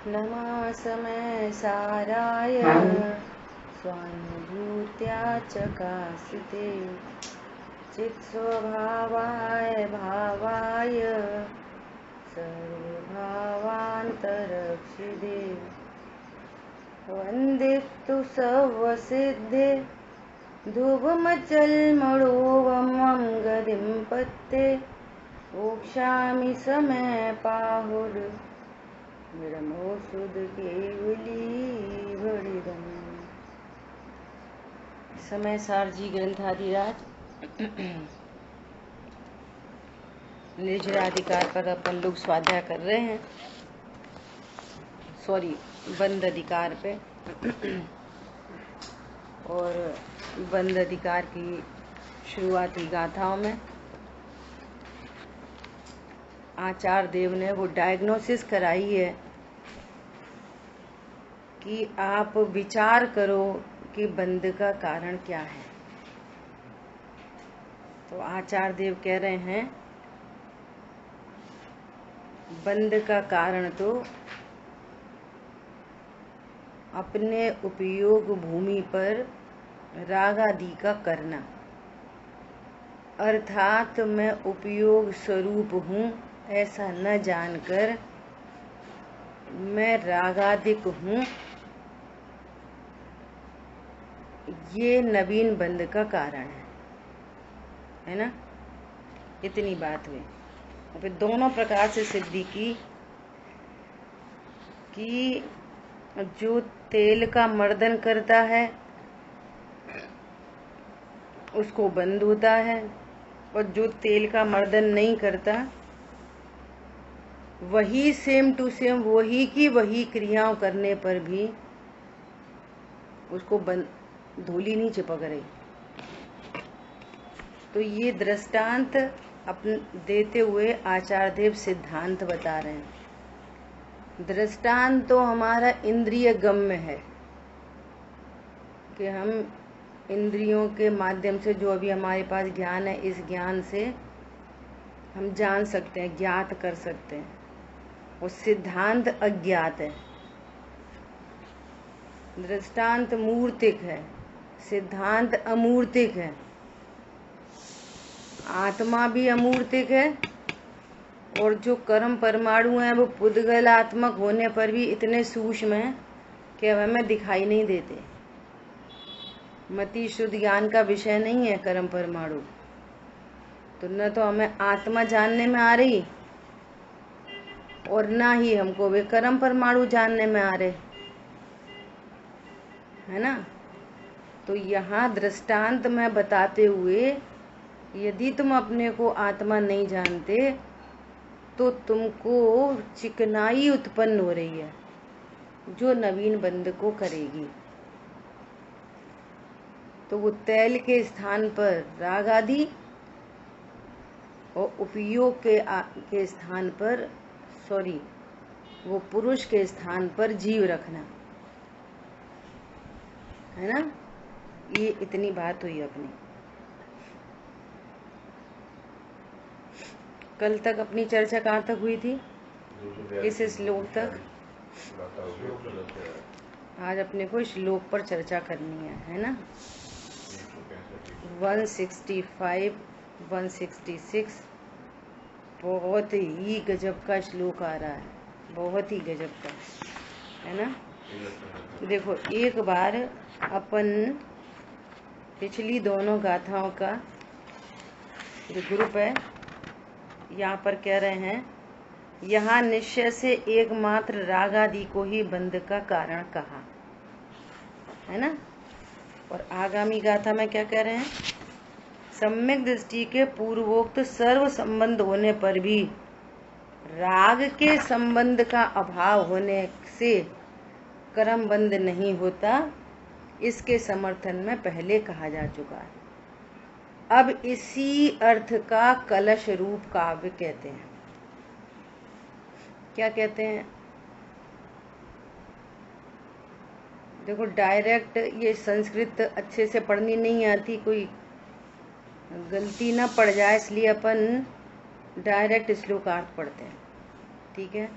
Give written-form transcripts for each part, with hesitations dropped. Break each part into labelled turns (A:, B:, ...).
A: नमः समय साराय स्वानुभूत्या चकासिते चित्स्वभावाय भावाय सर्वभावान्तरक्षिदे वन्दितु सर्वसिद्धे धुवमचलमणोवमं गतिं पत्ते मोक्षामि समय पाहुर विरमो सुध केवली बड़िदम। समय सार जी ग्रंथाधिराज निर्जराधिकार पर अपन लोग स्वाध्याय कर रहे हैं, बंद अधिकार पे। और बंद अधिकार की शुरुआती गाथाओं में आचार्य देव ने वो डायग्नोसिस कराई है कि आप विचार करो कि बंद का कारण क्या है। तो आचार्य देव कह रहे हैं बंद का कारण तो अपने उपयोग भूमि पर राग आदि का करना, अर्थात मैं उपयोग स्वरूप हूँ ऐसा न जानकर मैं रागादिक हूँ, ये नवीन बंद का कारण है ना। इतनी बात हुई। और फिर दोनों प्रकार से सिद्धि की कि जो तेल का मर्दन करता है उसको बंद होता है, और जो तेल का मर्दन नहीं करता वही सेम टू सेम वही की वही क्रियाओं करने पर भी उसको धूली नहीं चिपक रही। तो ये दृष्टांत अपन देते हुए आचार्य देव सिद्धांत बता रहे हैं। दृष्टांत तो हमारा इंद्रिय गम्य है कि हम इंद्रियों के माध्यम से जो अभी हमारे पास ज्ञान है, इस ज्ञान से हम जान सकते हैं, ज्ञात कर सकते हैं। वो सिद्धांत अज्ञात है। दृष्टांत मूर्तिक है, सिद्धांत अमूर्तिक है। आत्मा भी अमूर्तिक है और जो कर्म परमाणु हैं वो पुद्गलात्मक होने पर भी इतने सूक्ष्म हैं कि अब हमें दिखाई नहीं देते। मति शुद्ध ज्ञान का विषय नहीं है कर्म परमाणु। तो न तो हमें आत्मा जानने में आ रही और ना ही हमको वे कर्म परमाणु जानने में आ रहे, है ना। तो यहाँ दृष्टांत में बताते हुए यदि तुम अपने को आत्मा नहीं जानते तो तुमको चिकनाई उत्पन्न हो रही है जो नवीन बंद को करेगी। तो वो तेल के स्थान पर राग आदि और उपयोग के स्थान पर वो पुरुष के स्थान पर जीव रखना, है ना। ये इतनी बात हुई अपनी। कल तक अपनी चर्चा कहाँ तक हुई थी, किस श्लोक तक? आज अपने को श्लोक पर चर्चा करनी है ना। 165, 166 बहुत ही गजब का श्लोक आ रहा है, बहुत ही गजब का, है ना। देखो एक बार अपन पिछली दोनों गाथाओं का जो ग्रुप है यहाँ पर कह रहे हैं, यहाँ निश्चय से एकमात्र राग आदि को ही बंध का कारण कहा, है ना। और आगामी गाथा में क्या कह रहे हैं, सम्यक दृष्टि के पूर्वोक्त सर्व संबंध होने पर भी राग के संबंध का अभाव होने से कर्म बंध नहीं होता, इसके समर्थन में पहले कहा जा चुका है। अब इसी अर्थ का कलश रूप काव्य कहते हैं। क्या कहते हैं? देखो डायरेक्ट ये संस्कृत अच्छे से पढ़नी नहीं आती, कोई गलती ना पड़ जाए इसलिए अपन डायरेक्ट श्लोकार्थ पढ़ते हैं, ठीक है।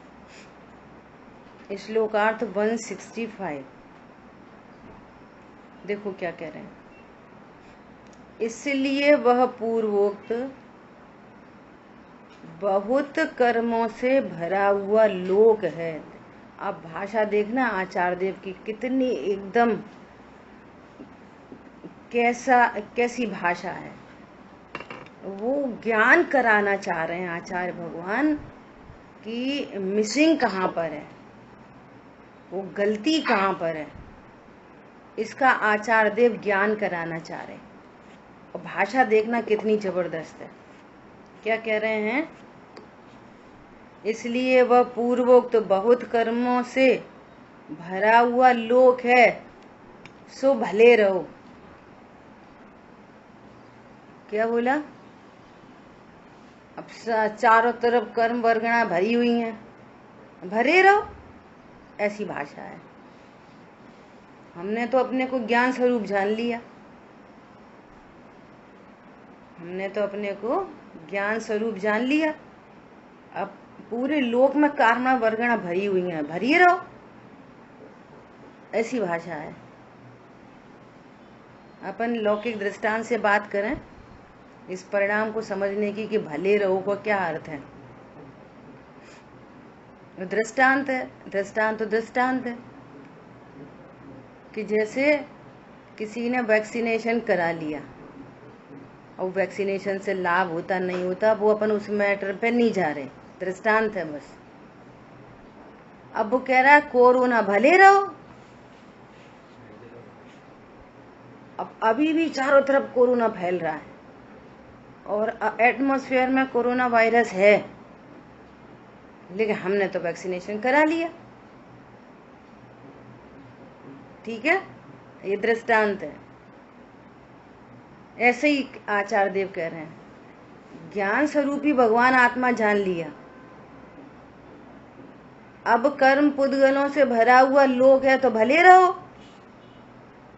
A: श्लोकार्थ 165। देखो क्या कह रहे हैं। इसलिए वह पूर्वोक्त बहुत कर्मों से भरा हुआ लोक है। अब भाषा देखना आचार्य देव की कितनी एकदम कैसी भाषा है। वो ज्ञान कराना चाह रहे हैं आचार्य भगवान कि मिसिंग कहाँ पर है, वो गलती कहाँ पर है, इसका आचार्य देव ज्ञान कराना चाह रहे हैं। और भाषा देखना कितनी जबरदस्त है। क्या कह रहे हैं? इसलिए वह पूर्वोक्त बहुत कर्मों से भरा हुआ लोक है, सो भले रहो। क्या बोला? अब चारों तरफ कर्म वर्गणा भरी हुई हैं, भरे रहो, ऐसी भाषा है। हमने तो अपने को ज्ञान स्वरूप जान लिया, हमने तो अपने को ज्ञान स्वरूप जान लिया। अब पूरे लोक में कर्म वर्गणा भरी हुई हैं, भरी रहो, ऐसी भाषा है। अपन लौकिक दृष्टांत से बात करें इस परिणाम को समझने की कि भले रहो को क्या अर्थ है। दृष्टांत है, दृष्टांत तो दृष्टांत है कि जैसे किसी ने वैक्सीनेशन करा लिया और वैक्सीनेशन से लाभ होता नहीं होता, वो अपन उस मैटर पे नहीं जा रहे, दृष्टांत है बस। अब वो कह रहा है कोरोना भले रहो। अब अभी भी चारों तरफ कोरोना फैल रहा है और एटमॉस्फेयर में कोरोना वायरस है, लेकिन हमने तो वैक्सीनेशन करा लिया। ठीक है, ये दृष्टांत है। ऐसे ही आचार्य देव कह रहे हैं, ज्ञान स्वरूपी भगवान आत्मा जान लिया, अब कर्म पुद्गलों से भरा हुआ लोक है तो भले रहो,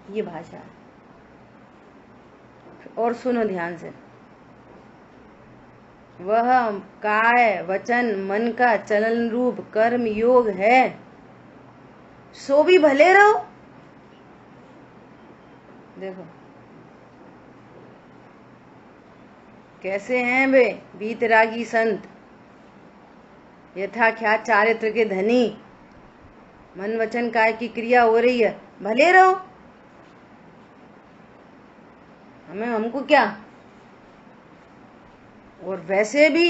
A: ये भाषा है। और सुनो ध्यान से, वह काय वचन मन का चलन रूप कर्म योग है, सो भी भले रहो। देखो कैसे हैं वे वीतरागी संत, यथाख्यात चारित्र के धनी, मन वचन काय की क्रिया हो रही है, भले रहो। हमको क्या। और वैसे भी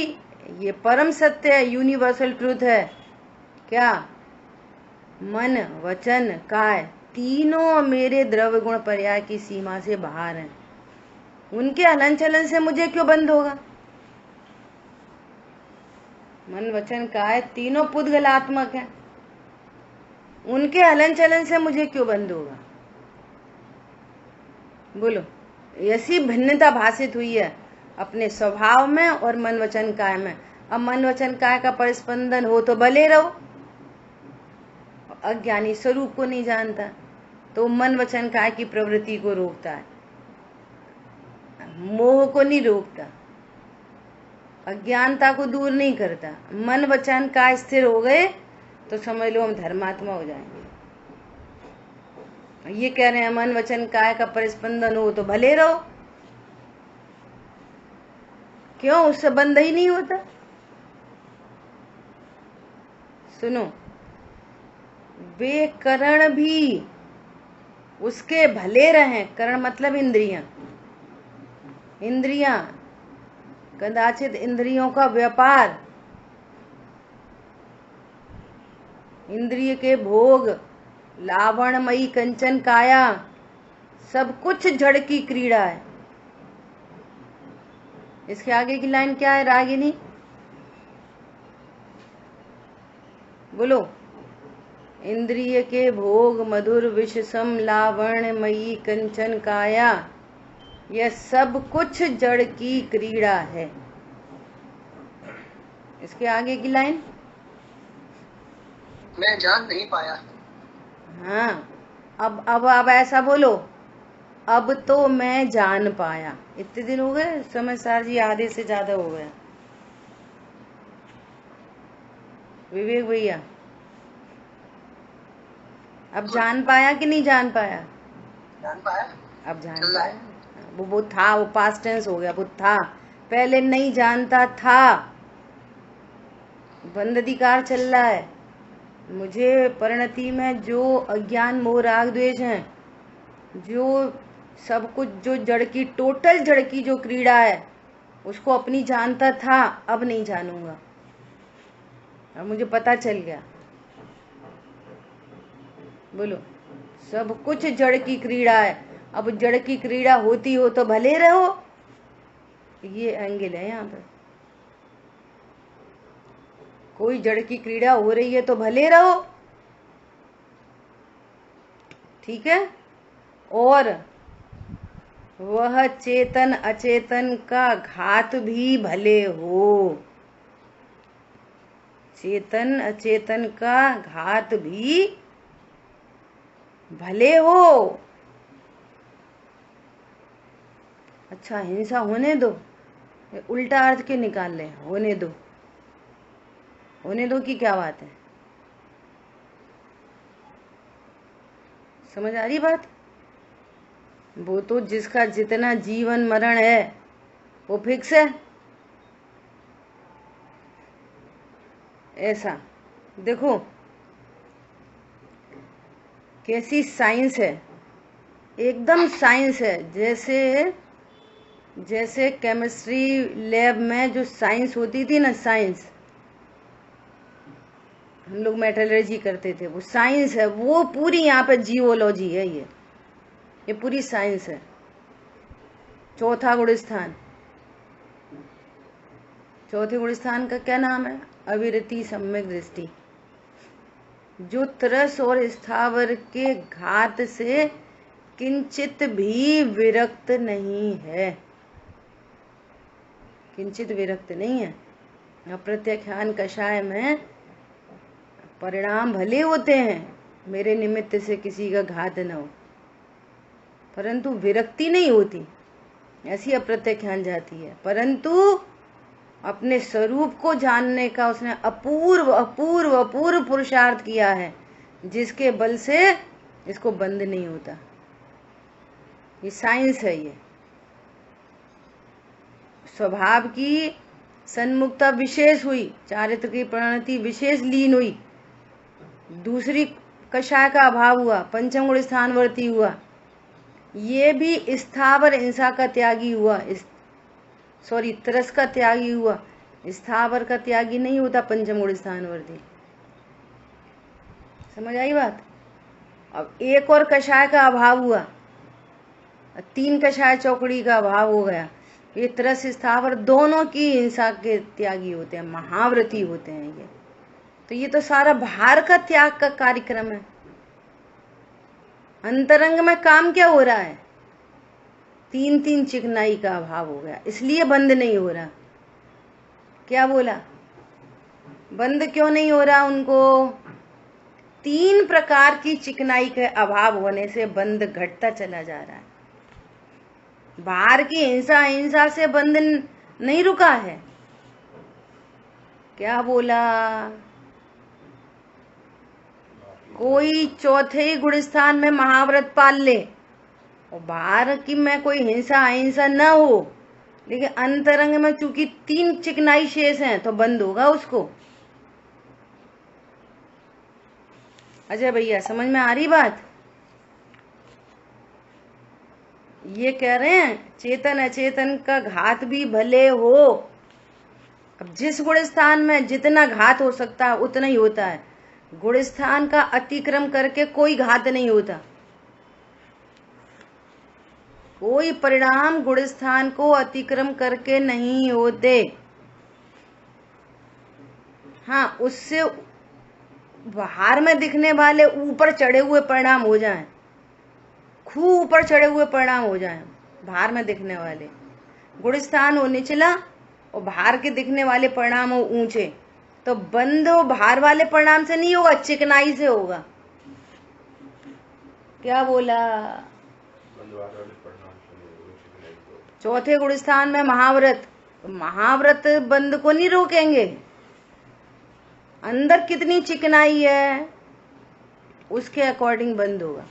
A: ये परम सत्य है, यूनिवर्सल ट्रूथ है। क्या? मन वचन काय तीनों मेरे द्रव्य गुण पर्याय की सीमा से बाहर हैं, उनके हलन चलन से मुझे क्यों बंद होगा। मन वचन काय तीनों पुद्गलात्मक हैं, उनके हलन चलन से मुझे क्यों बंद होगा। बोलो, ऐसी भिन्नता भाषित हुई है अपने स्वभाव में और मन वचन काय में। अब मन वचन काय का परिस्पंदन हो तो भले रहो। अज्ञानी स्वरूप को नहीं जानता तो मन वचन काय की प्रवृत्ति को रोकता है, मोह को नहीं रोकता, अज्ञानता को दूर नहीं करता। मन वचन काय स्थिर हो गए तो समझ लो हम धर्मात्मा हो जाएंगे। ये कह रहे हैं मन वचन काय का परिस्पंदन हो तो भले रहो। क्यों? उससे बंद ही नहीं होता। सुनो, वे करण भी उसके भले रहें। करण मतलब इंद्रियां। इंद्रियां कदाचित इंद्रियों का व्यापार, इंद्रिय के भोग, लावणमयी कंचन काया, सब कुछ जड़ की क्रीड़ा है। इसके आगे की लाइन क्या है रागिनी? बोलो। इंद्रिय के भोग मधुर विषसम लावण्यमयी कंचन काया, यह सब कुछ जड़ की क्रीड़ा है। इसके आगे की लाइन
B: मैं जान नहीं पाया।
A: हाँ, अब ऐसा बोलो, अब तो मैं जान पाया। इतने दिन हो गए, समझदार जी आधे से ज्यादा हो गया। विवेक भैया अब जान पाया कि नहीं जान पाया?
B: जान पाया।
A: अब जान पाया। वो था, वो पास्ट टेंस हो गया, वो था, पहले नहीं जानता था। बंद अधिकार चल रहा है। मुझे परिणति में जो अज्ञान मोह राग द्वेष है, जो सब कुछ, जो जड़ की, टोटल जड़ की जो क्रीड़ा है, उसको अपनी जानता था, अब नहीं जानूंगा। अब मुझे पता चल गया। बोलो, सब कुछ जड़ की क्रीड़ा है। अब जड़ की क्रीड़ा होती हो तो भले रहो। ये एंगल है यहाँ पर। कोई जड़ की क्रीड़ा हो रही है तो भले रहो, ठीक है। और वह चेतन अचेतन का घात भी भले हो। चेतन अचेतन का घात भी भले हो। अच्छा, हिंसा होने दो, उल्टा अर्थ क्यों निकाल ले? होने दो, होने दो की क्या बात है? समझ आ रही बात? वो तो जिसका जितना जीवन मरण है वो फिक्स है। ऐसा देखो कैसी साइंस है, एकदम साइंस है। जैसे जैसे केमिस्ट्री लैब में जो साइंस होती थी ना, साइंस, हम लोग मेटलर्जी करते थे, वो साइंस है। वो पूरी यहाँ पे जियोलॉजी है। ये पूरी साइंस है। चौथा गुणस्थान, चौथे गुणस्थान का क्या नाम है? अविरति सम्यक दृष्टि। जो तरस और स्थावर के घात से किंचित भी विरक्त नहीं है, किंचित विरक्त नहीं है। अप्रत्याख्यान कषाय में परिणाम भले होते हैं, मेरे निमित्त से किसी का घात न हो, परंतु विरक्ति नहीं होती। ऐसी अप्रत्याख्यान जाती है। परंतु अपने स्वरूप को जानने का उसने अपूर्व अपूर्व अपूर्व पुरुषार्थ किया है, जिसके बल से इसको बंद नहीं होता। ये साइंस है। ये स्वभाव की सन्मुखता विशेष हुई, चारित्र की परिणति विशेष लीन हुई, दूसरी कषाय का अभाव हुआ, पंचम गुण स्थानवर्ती हुआ, ये भी स्थावर हिंसा का त्यागी हुआ, सॉरी तरस का त्यागी हुआ। स्थावर का त्यागी नहीं होता पंचम गुण स्थानवर्ती। समझ आई बात? अब एक और कषाय का अभाव हुआ, तीन कषाय चौकड़ी का अभाव हो गया। ये तरस स्थावर दोनों की हिंसा के त्यागी होते हैं, महाव्रती होते हैं ये। तो ये तो सारा भार का त्याग का कार्यक्रम है। अंतरंग में काम क्या हो रहा है? तीन तीन चिकनाई का अभाव हो गया, इसलिए बंद नहीं हो रहा। क्या बोला? बंद क्यों नहीं हो रहा उनको? तीन प्रकार की चिकनाई के अभाव होने से बंद घटता चला जा रहा है। बाहर की हिंसा, हिंसा से बंद नहीं रुका है। क्या बोला? कोई चौथे गुणस्थान में महाव्रत पाल ले और बाहर की में कोई हिंसा अहिंसा न हो, लेकिन अंतरंग में चूंकि तीन चिकनाई शेष हैं तो बंद होगा उसको। अजय भैया समझ में आ रही बात? ये कह रहे हैं चेतन अचेतन का घात भी भले हो। अब जिस गुण स्थान में जितना घात हो सकता है उतना ही होता है। गुण स्थान का अतिक्रम करके कोई घात नहीं होता। कोई परिणाम गुण स्थान को अतिक्रम करके नहीं होते। हाँ, उससे बाहर में दिखने वाले ऊपर चढ़े हुए परिणाम हो जाएं, खूब ऊपर चढ़े हुए परिणाम हो जाएं, बाहर में दिखने वाले। गुण स्थान हो निचला और बाहर के दिखने वाले परिणाम हो ऊंचे, तो बंद हो बाहर वाले परिणाम से नहीं होगा, चिकनाई से होगा। क्या बोला? चौथे गुण स्थान में महाव्रत, महाव्रत बंद को नहीं रोकेंगे। अंदर कितनी चिकनाई है, उसके अकॉर्डिंग बंद होगा।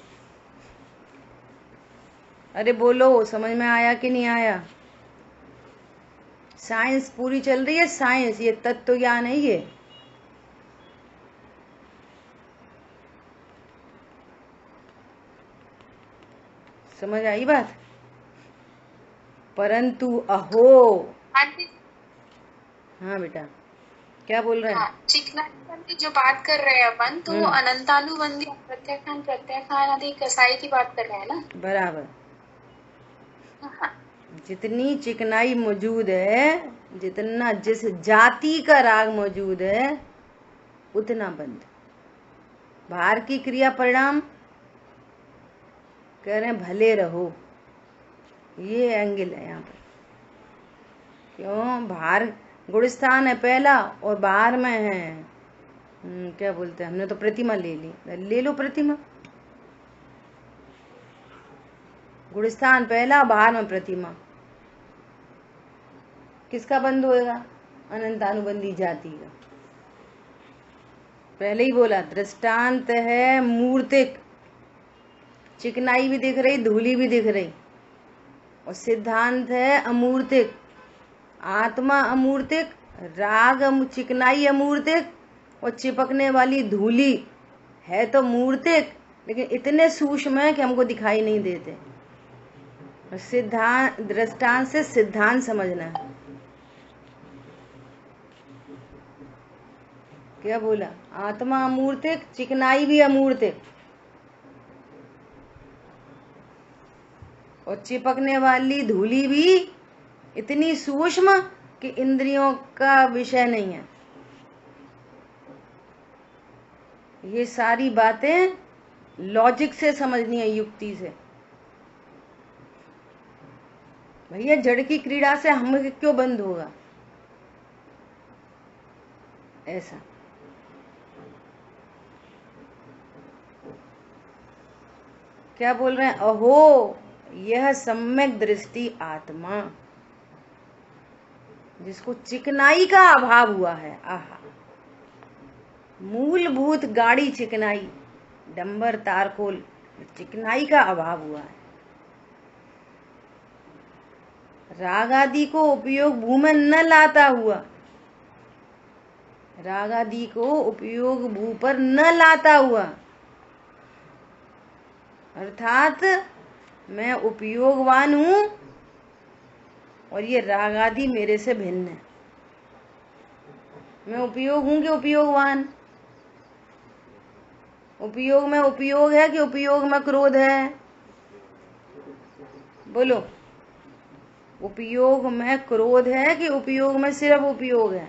A: अरे बोलो, समझ में आया कि नहीं आया? साइंस पूरी चल रही है, साइंस, ये तत्व ज्ञान है ये। समझ आई बात? परंतु अहो, हाँ बेटा क्या बोल रहे हैं?
B: हाँ, चिकनाई जो बात कर रहे हैं अपन, तो अनंतानुबंधी प्रत्याख्यान प्रत्याख्यान आदि कसाई की बात कर रहे हैं ना?
A: बराबर।
B: हाँ।
A: जितनी चिकनाई मौजूद है, जितना जिस जाति का राग मौजूद है, उतना बंद। बाहर की क्रिया परिणाम कह रहे हैं भले रहो, ये एंगल है यहाँ पर। क्यों? बाहर गुणस्थान है पहला और बाहर में है क्या बोलते हैं, हमने तो प्रतिमा ले ली, ले लो प्रतिमा। गुणस्थान पहला, बाहर में प्रतिमा, किसका बंद होएगा? अनंतानुबंधी जाति का। पहले ही बोला दृष्टांत है मूर्तिक, चिकनाई भी दिख रही, धूली भी दिख रही, और सिद्धांत है अमूर्तिक, आत्मा अमूर्तिक, राग चिकनाई अमूर्तिक, और चिपकने वाली धूली है तो मूर्तिक, लेकिन इतने सूक्ष्म है कि हमको दिखाई नहीं देते। सिद्धांत, दृष्टांत से सिद्धांत समझना है। क्या बोला? आत्मा अमूर्तिक, चिकनाई भी अमूर्तिक, और चिपकने वाली धूली भी इतनी सूक्ष्म कि इंद्रियों का विषय नहीं है। ये सारी बातें लॉजिक से समझनी है, युक्ति से। भैया जड़ की क्रीड़ा से हम क्यों बंद होगा? ऐसा क्या बोल रहे हैं? अहो, यह सम्यक दृष्टि आत्मा, जिसको चिकनाई का अभाव हुआ है। आहा, मूलभूत गाड़ी चिकनाई, डंबर तारकोल, चिकनाई का अभाव हुआ है। राग आदि को उपयोग भू में न लाता हुआ, राग आदि को उपयोग भू पर न लाता हुआ, अर्थात मैं उपयोगवान हूं और ये राग आदि मेरे से भिन्न है। मैं उपयोग हूं कि उपयोगवान? उपयोग में उपयोग है कि उपयोग में क्रोध है? बोलो, उपयोग में क्रोध है कि उपयोग में सिर्फ उपयोग है?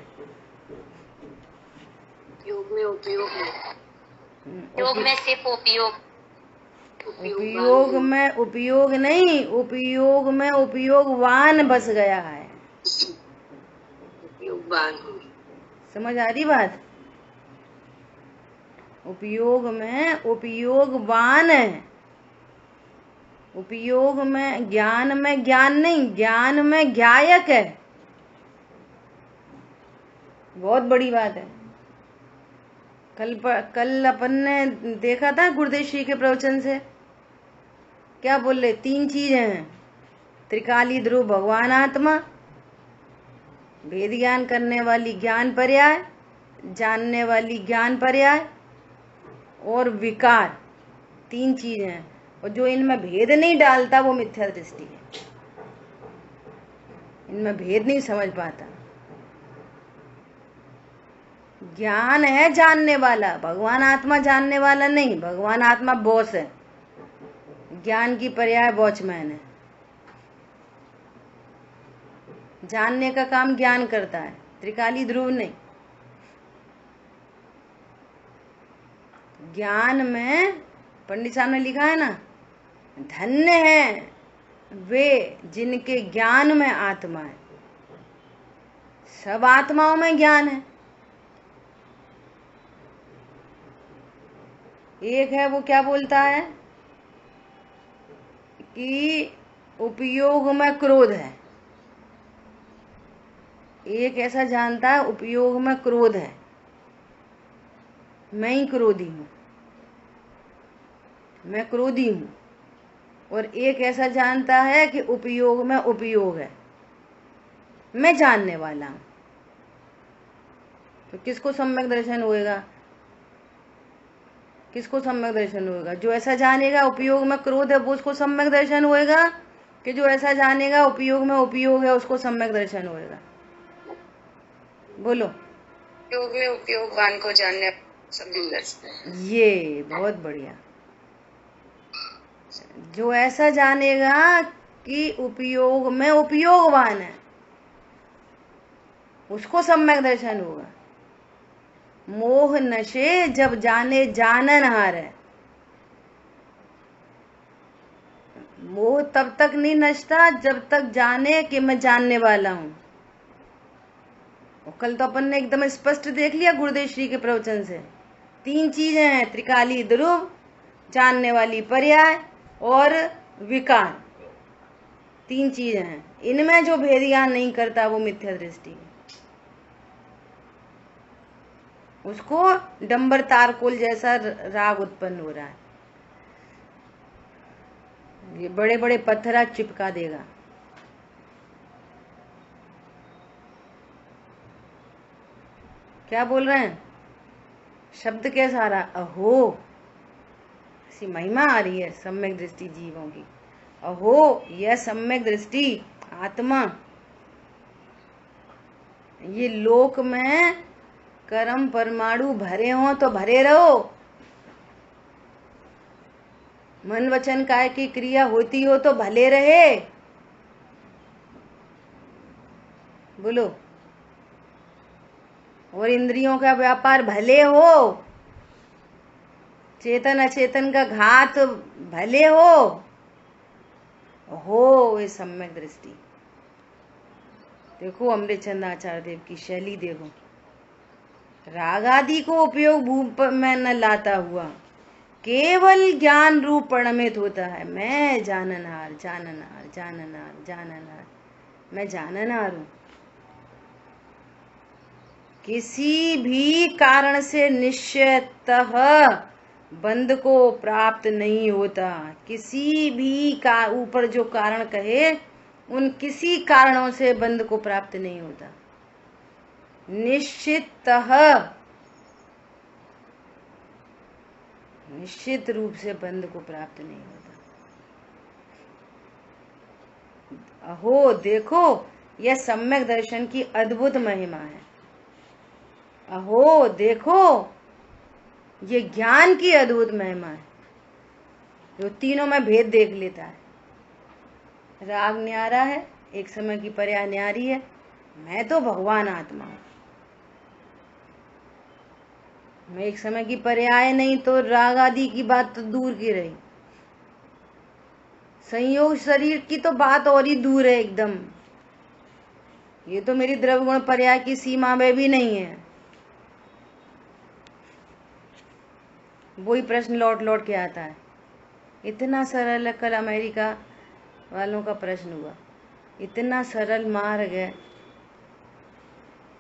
B: उपयोग में उपयोग है, उपयोग में सिर्फ उपयोग।
A: उपयोग में उपयोग नहीं, उपयोग में उपयोगवान बस गया है।
B: उपयोगवान,
A: समझ आ रही बात? उपयोग में उपयोगवान है, उपयोग में ज्ञान नहीं, ज्ञान में ज्ञायक है। बहुत बड़ी बात है। कल अपन ने देखा था गुरुदेव के प्रवचन से, क्या बोल रहे? 3 चीजें हैं, त्रिकाली ध्रुव भगवान आत्मा, भेद ज्ञान करने वाली ज्ञान पर्याय, जानने वाली ज्ञान पर्याय, और विकार। 3 चीजें हैं, और जो इनमें भेद नहीं डालता वो मिथ्या दृष्टि है। इनमें भेद नहीं समझ पाता। ज्ञान है जानने वाला, भगवान आत्मा जानने वाला नहीं। भगवान आत्मा बॉस है, ज्ञान की पर्याय वॉचमैन है। जानने का काम ज्ञान करता है, त्रिकाली ध्रुव नहीं। ज्ञान में पंडित साहब ने लिखा है ना, धन्य है वे जिनके ज्ञान में आत्मा है। सब आत्माओं में ज्ञान है, एक है वो क्या बोलता है कि उपयोग में क्रोध है, एक ऐसा जानता है उपयोग में क्रोध है, मैं ही क्रोधी हूं। मैं क्रोधी हूँ, और एक ऐसा जानता है कि उपयोग में उपयोग है, मैं जानने वाला हूँ, तो किसको सम्यक दर्शन होएगा? किसको सम्यक दर्शन होएगा? जो ऐसा जानेगा उपयोग में क्रोध है वो उसको सम्यक दर्शन होएगा, कि जो ऐसा जानेगा उपयोग में उपयोग है उसको सम्यक दर्शन होएगा? बोलो।
B: उपयोग में उपयोगवान को जानने सम्यक दर्शन।
A: ये बहुत बढ़िया। जो ऐसा जानेगा कि उपयोग में उपयोगवान है उसको सम्यक दर्शन होगा। मोह नशे जब जाने जाननहार है, मोह तब तक नहीं नशता जब तक जाने कि मैं जानने वाला हूं। और कल तो अपन ने एकदम स्पष्ट देख लिया गुरुदेव श्री के प्रवचन से, 3 चीजें हैं, त्रिकाली ध्रुव, जानने वाली पर्याय और विकार, 3 चीजें हैं। इनमें जो भेद ज्ञान नहीं करता वो मिथ्या दृष्टि है, उसको डंबर तारकोल जैसा राग उत्पन्न हो रहा है। ये बड़े बड़े पत्थर चिपका देगा। क्या बोल रहे हैं? शब्द कैसा आ रहा? अहो, ऐसी महिमा आ रही है सम्यक दृष्टि जीवों की। अहो, यह सम्यक दृष्टि आत्मा, ये लोक में कर्म परमाणु भरे हो तो भरे रहो, मन वचन काय की क्रिया होती हो तो भले रहे। बोलो। और इंद्रियों का व्यापार भले हो, चेतन अचेतन का घात भले हो ये सम्यक दृष्टि। देखो अमृतचंद आचार्य देव की शैली देखो, राग आदि को उपयोग भूप में न लाता हुआ केवल ज्ञान रूप परिणमित होता है। मैं जाननहार, जाननहार, जाननहार, जाननहार, मैं जाननहार हूं। किसी भी कारण से निश्चयतः बंध को प्राप्त नहीं होता। किसी भी का ऊपर जो कारण कहे उन किसी कारणों से बंध को प्राप्त नहीं होता। निश्चित रूप से बंध को प्राप्त नहीं होता। अहो देखो, यह सम्यक दर्शन की अद्भुत महिमा है। अहो देखो, ये ज्ञान की अद्भुत महिमा है, जो तीनों में भेद देख लेता है। राग न्यारा है, एक समय की पर्याय न्यारी है, मैं तो भगवान आत्मा हूं। मैं एक समय की पर्याय नहीं तो राग आदि की बात तो दूर की रही, संयोग शरीर की तो बात और ही दूर है एकदम। ये तो मेरी द्रव्य गुण पर्याय की सीमा में भी नहीं है। वही प्रश्न लौट लौट के आता है। इतना सरल है, कल अमेरिका वालों का प्रश्न हुआ, इतना सरल मार्ग है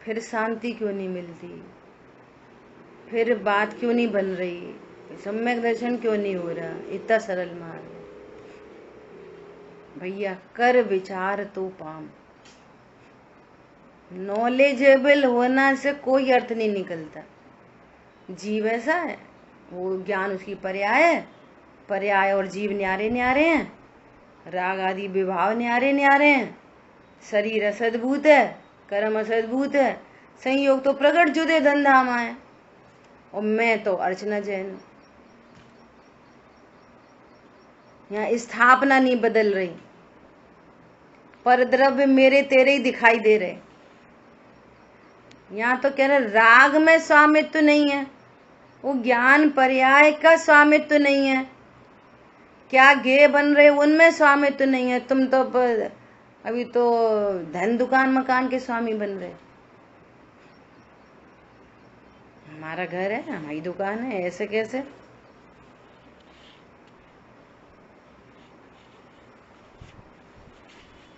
A: फिर शांति क्यों नहीं मिलती, फिर बात क्यों नहीं बन रही, सम्यक दर्शन क्यों नहीं हो रहा, इतना सरल मार्ग है। भैया कर विचार तो पाम। नॉलेजेबल होना से कोई अर्थ नहीं निकलता। जीव ऐसा है, वो ज्ञान उसकी पर्याय है, पर्याय और जीव न्यारे न्यारे हैं, राग आदि विभाव न्यारे न्यारे हैं, शरीर असद्भूत है, कर्म असद्भूत है, संयोग तो प्रकट जुदे धंधामा है, और मैं तो अर्चना जैन। यहाँ स्थापना नहीं बदल रही, पर द्रव्य मेरे तेरे ही दिखाई दे रहे। यहाँ तो कह रहे राग में स्वामित्व नहीं है, वो ज्ञान पर्याय का स्वामित्व नहीं है, क्या गे बन रहे उनमें स्वामित्व नहीं है। तुम तो अभी तो धन दुकान मकान के स्वामी बन रहे। हमारा घर है, हमारी दुकान है, ऐसे कैसे?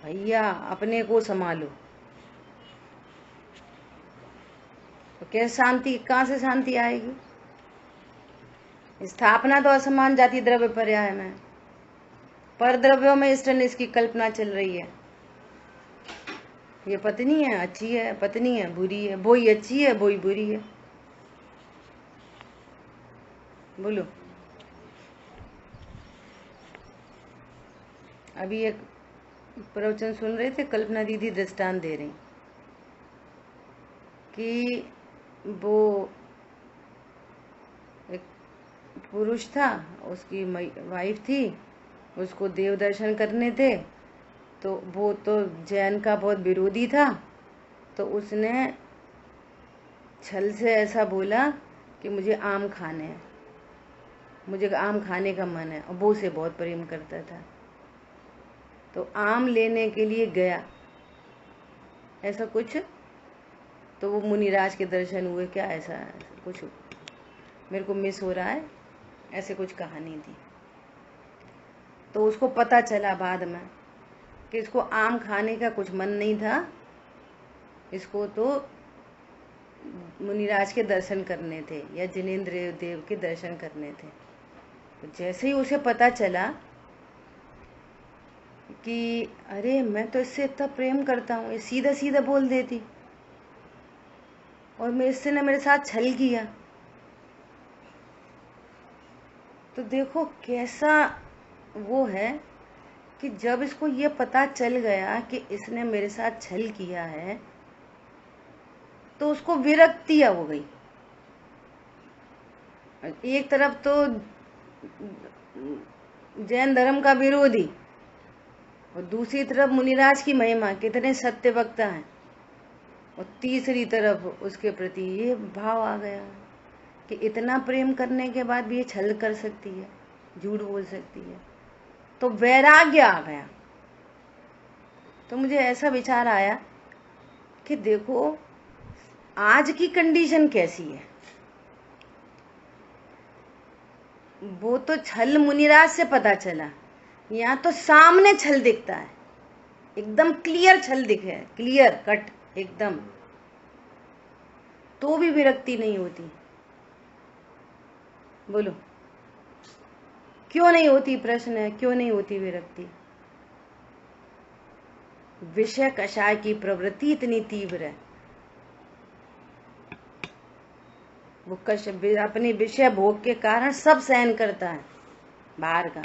A: भैया अपने को संभालो। तो कैसे शांति, कहाँ से शांति आएगी? स्थापना तो असमान जाति द्रव्य पर्याय में, पर द्रव्यों में इष्ट इसकी कल्पना चल रही है। ये पत्नी है, अच्छी है, पत्नी है, बुरी है, बोई अच्छी है, बोई बुरी है। बोलो। अभी एक प्रवचन सुन रहे थे, कल्पना दीदी दृष्टांत दे रही कि वो एक पुरुष था, उसकी वाइफ थी, उसको देव दर्शन करने थे, तो वो तो जैन का बहुत विरोधी था, तो उसने छल से ऐसा बोला कि मुझे आम खाने हैं, मुझे आम खाने का मन है, और वो उसे बहुत प्रेम करता था। तो आम लेने के लिए गया, ऐसा कुछ, तो वो मुनिराज के दर्शन हुए, क्या ऐसा कुछ मेरे को मिस हो रहा है, ऐसे कुछ कहानी थी। तो उसको पता चला बाद में कि इसको आम खाने का कुछ मन नहीं था, इसको तो मुनिराज के दर्शन करने थे या जिनेंद्र देव के दर्शन करने थे। तो जैसे ही उसे पता चला कि अरे मैं तो इससे इतना प्रेम करता हूँ, ये सीधा सीधा बोल देती, और मेरे इससे ने मेरे साथ छल किया, तो देखो कैसा वो है कि जब इसको ये पता चल गया कि इसने मेरे साथ छल किया है, तो उसको विरक्ति हो गई। एक तरफ तो जैन धर्म का विरोधी, और दूसरी तरफ मुनिराज की महिमा, कितने सत्य वक्ता हैं, और तीसरी तरफ उसके प्रति ये भाव आ गया कि इतना प्रेम करने के बाद भी ये छल कर सकती है, झूठ बोल सकती है, तो वैराग्य आ गया। तो मुझे ऐसा विचार आया कि देखो आज की कंडीशन कैसी है। वो तो छल मुनिराज से पता चला, यहाँ तो सामने छल दिखता है, एकदम क्लियर छल दिखे, क्लियर कट एकदम, तो भी विरक्ति नहीं होती। बोलो क्यों नहीं होती? प्रश्न है, क्यों नहीं होती विरक्ति? विषय कषाय की प्रवृत्ति इतनी तीव्र है, वो अपने विषय भोग के कारण सब सहन करता है, बाहर का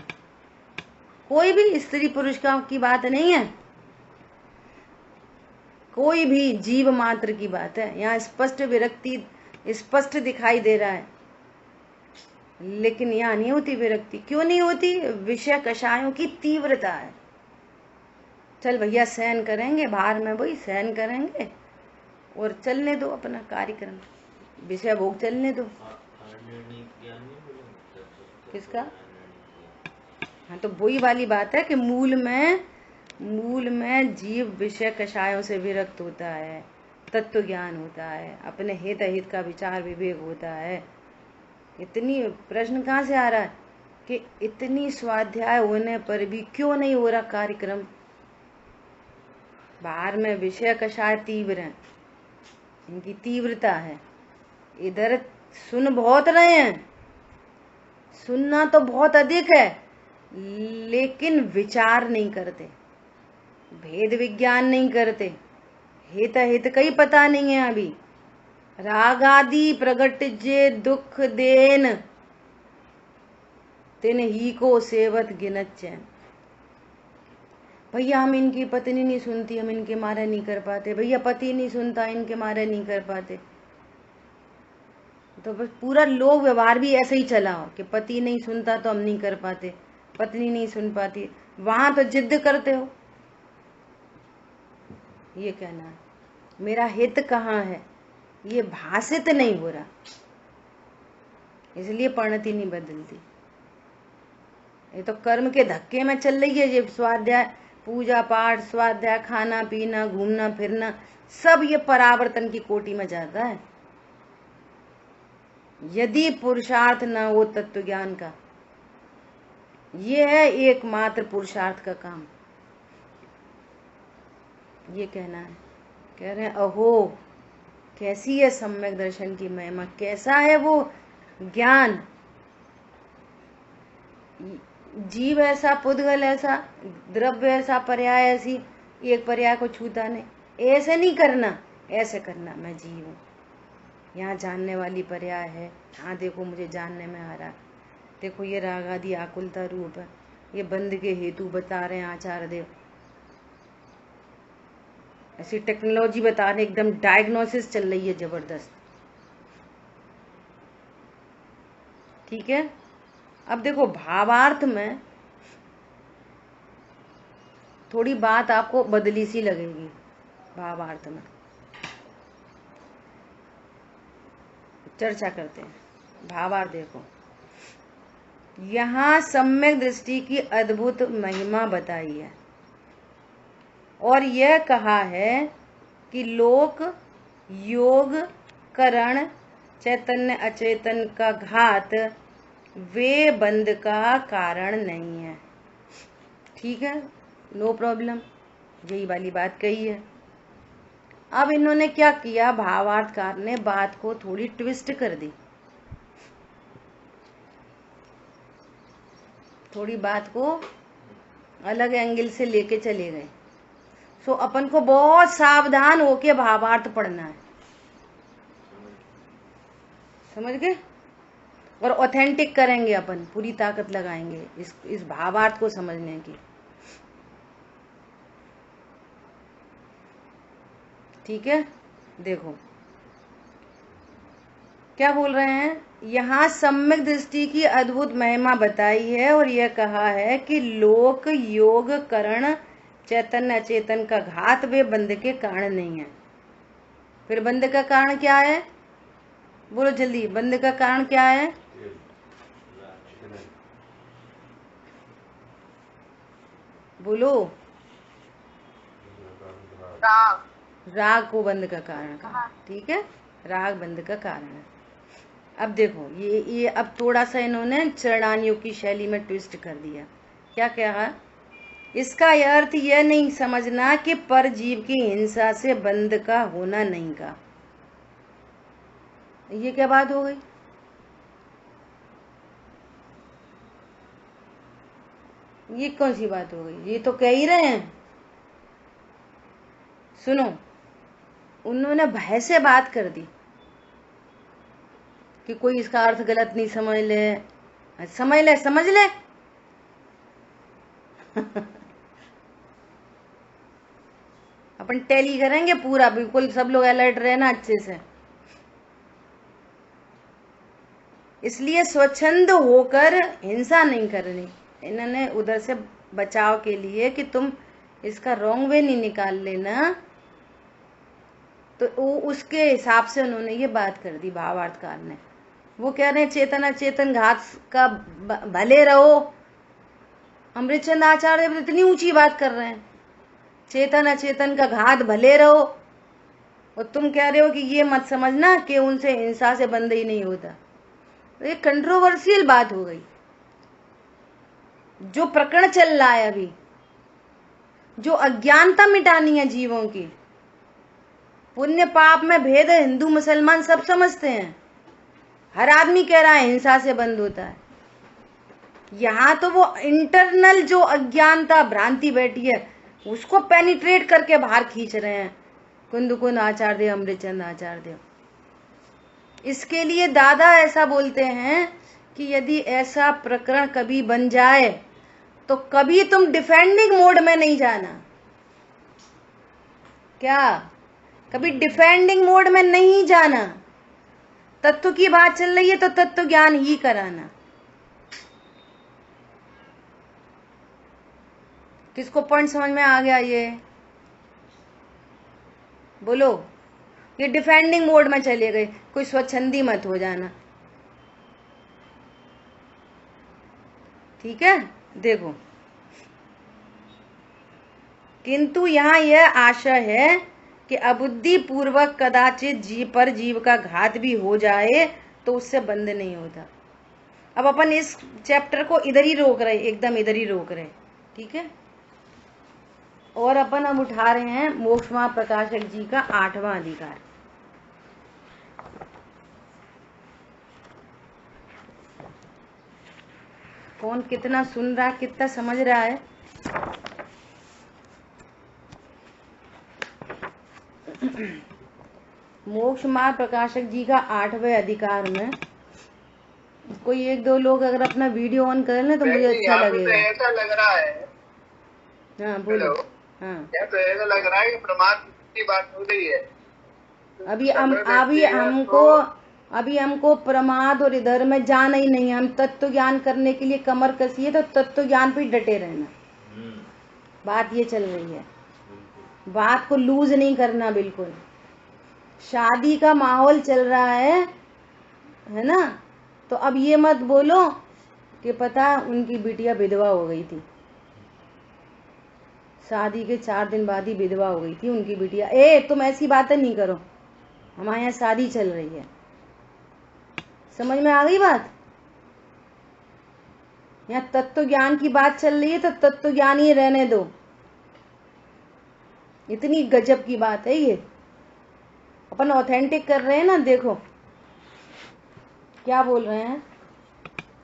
A: कोई भी स्त्री पुरुष का की बात नहीं है, कोई भी जीव मात्र की बात है। यहाँ स्पष्ट विरक्ति स्पष्ट दिखाई दे रहा है, लेकिन यहाँ नहीं होती विरक्ति। क्यों नहीं होती? विषय कषायों की तीव्रता है। चल भैया सहन करेंगे, बाहर में वही सहन करेंगे और चलने दो अपना कार्यक्रम, विषय भोग चलने दो। किसका? हाँ, तो वही वाली बात है कि मूल में जीव विषय कषायों से विरक्त होता है, तत्व ज्ञान होता है, अपने हित अहित का विचार विवेक होता है। इतनी प्रश्न कहाँ से आ रहा है कि इतनी स्वाध्याय होने पर भी क्यों नहीं हो रहा कार्यक्रम? बाहर में विषय कषाय तीव्र है, इनकी तीव्रता है, इधर सुन बहुत रहे हैं, सुनना तो बहुत अधिक है, लेकिन विचार नहीं करते, भेद विज्ञान नहीं करते, हित हित कहीं पता नहीं है अभी। राग आदि प्रगट जे दुख देन, तिन ही को सेवत गिनत चैन। भैया हम इनकी पत्नी नहीं सुनती, हम इनके मारे नहीं कर पाते, भैया पति नहीं सुनता, इनके मारे नहीं कर पाते। तो बस पूरा लोक व्यवहार भी ऐसे ही चला हो कि पति नहीं सुनता तो हम नहीं कर पाते, पत्नी नहीं सुन पाती, वहां तो जिद करते हो। ये कहना है मेरा हित कहाँ है, ये भाषित नहीं हो रहा, इसलिए परिणति नहीं बदलती। ये तो कर्म के धक्के में चल रही है। ये स्वाध्याय, पूजा पाठ, स्वाध्याय, खाना पीना, घूमना फिरना, सब ये परावर्तन की कोटि में जाता है। यदि पुरुषार्थ न हो तत्व ज्ञान का, ये है एकमात्र पुरुषार्थ का काम। ये कहना है, कह रहे हैं अहो कैसी है सम्यक दर्शन की महिमा, कैसा है वो ज्ञान जीव ऐसा, पुद्गल ऐसा, द्रव्य ऐसा, पर्याय ऐसी, एक पर्याय को छूता नहीं। ऐसे नहीं करना, ऐसे करना, मैं जीव हूँ, यहाँ जानने वाली पर्याय है, हाँ देखो मुझे जानने में आ रहा है, देखो ये राग आदि आकुलता रूप है, ये बंध के हेतु बता रहे हैं आचार्य देव, ऐसी टेक्नोलॉजी बता रहे, एकदम डायग्नोसिस चल रही है जबरदस्त। ठीक है, अब देखो भावार्थ में थोड़ी बात आपको बदली सी लगेगी। भावार्थ में चर्चा करते हैं। भावार्थ देखो, यहाँ सम्यक दृष्टि की अद्भुत महिमा बताई है और यह कहा है कि लोक योग करण चैतन्य अचेतन का घात वे बंध का कारण नहीं है। ठीक है, नो प्रॉब्लम, यही वाली बात कही है। अब इन्होंने क्या किया, भावार्थकार ने बात को थोड़ी ट्विस्ट कर दी, थोड़ी बात को अलग एंगल से लेके चले गए। सो अपन को बहुत सावधान होके भावार्थ पढ़ना है, समझ गए, और ऑथेंटिक करेंगे अपन, पूरी ताकत लगाएंगे इस भावार्थ को समझने की। ठीक है, देखो क्या बोल रहे हैं, यहाँ सम्यक दृष्टि की अद्भुत महिमा बताई है और यह कहा है कि लोक योग करण चैतन्य अचेतन का घात वे बंध के कारण नहीं है। फिर बंध का कारण क्या है, बोलो जल्दी, बंध का कारण क्या है? बोलो, राग को बंध का कारण कहा। ठीक है, राग बंध का कारण है। अब देखो ये अब थोड़ा सा इन्होंने चरणानियों की शैली में ट्विस्ट कर दिया। क्या कहा, इसका अर्थ यह नहीं समझना कि पर जीव की हिंसा से बंध का होना नहीं का। ये क्या बात हो गई? ये कौन सी बात हो गई? ये तो कह ही रहे हैं, सुनो, उन्होंने भय से बात कर दी कि कोई इसका अर्थ गलत नहीं समझ ले, समझ ले, समझ ले। अपन टैली करेंगे पूरा, बिल्कुल सब लोग अलर्ट रहे ना अच्छे से। इसलिए स्वच्छंद होकर हिंसा नहीं करनी, इन्होंने उधर से बचाव के लिए कि तुम इसका रॉन्ग वे नहीं निकाल लेना, तो उसके हिसाब से उन्होंने ये बात कर दी भावार्थकार ने। वो कह रहे हैं चेतन अचेतन घात का भले रहो, अमृतचंद आचार्य देव इतनी ऊंची बात कर रहे हैं, चेतन अचेतन का घात भले रहो, और तुम कह रहे हो कि ये मत समझना कि उनसे हिंसा से बंद ही नहीं होता। तो ये कंट्रोवर्शियल बात हो गई। जो प्रकरण चल रहा है अभी, जो अज्ञानता मिटानी है जीवों की, पुण्य पाप में भेद हिंदू मुसलमान सब समझते हैं, हर आदमी कह रहा है हिंसा से बंद होता है। यहाँ तो वो इंटरनल जो अज्ञानता भ्रांति बैठी है उसको पेनिट्रेट करके बाहर खींच रहे हैं कुंदकुंद आचार्य देव, अमृतचंद आचार्य देव। इसके लिए दादा ऐसा बोलते हैं कि यदि ऐसा प्रकरण कभी बन जाए तो कभी तुम डिफेंडिंग मोड में नहीं जाना। क्या? कभी डिफेंडिंग मोड में नहीं जाना। तत्व की बात चल रही है तो तत्व ज्ञान ही कराना। किसको पॉइंट समझ में आ गया? ये बोलो। ये डिफेंडिंग मोड में चले गए, कोई स्वच्छंदी मत हो जाना, ठीक है। देखो, किंतु यहाँ यह आशय है कि अबुद्धि पूर्वक कदाचित जीव पर जीव का घात भी हो जाए तो उससे बंद नहीं होता। अब अपन इस चैप्टर को इधर ही रोक रहे, एकदम इधर ही रोक रहे, ठीक है। और अपन अब उठा रहे हैं मोक्ष महाप्रकाशक जी का 8वां अधिकार। कौन कितना सुन रहा है, कितना समझ रहा है। मोक्ष मार्ग प्रकाशक जी का 8वें अधिकार में कोई एक दो लोग अगर अपना वीडियो ऑन कर लें तो मुझे अच्छा लगेगा।
C: तो ऐसा लग रहा है,
A: हाँ बोलो। हाँ
C: तो ऐसा लग रहा है कि परमात्मा की बात हो रही है।
A: अभी हमको प्रमाद और इधर में जाना ही नहीं है। हम तत्व ज्ञान करने के लिए कमर कसिए तो तत्व ज्ञान पे डटे रहना। बात ये चल रही है, बात को लूज नहीं करना बिल्कुल। शादी का माहौल चल रहा है ना, तो अब ये मत बोलो कि पता उनकी बिटिया विधवा हो गई थी, शादी के 4 दिन बाद ही विधवा हो गई थी उनकी बिटिया। तुम ऐसी बातें नहीं करो, हमारे यहाँ शादी चल रही है। समझ में आ गई बात? यहाँ तत्व ज्ञान की बात चल रही है तो तत्व ज्ञान ही रहने दो। इतनी गजब की बात है ये। अपन ऑथेंटिक कर रहे हैं ना। देखो क्या बोल रहे हैं,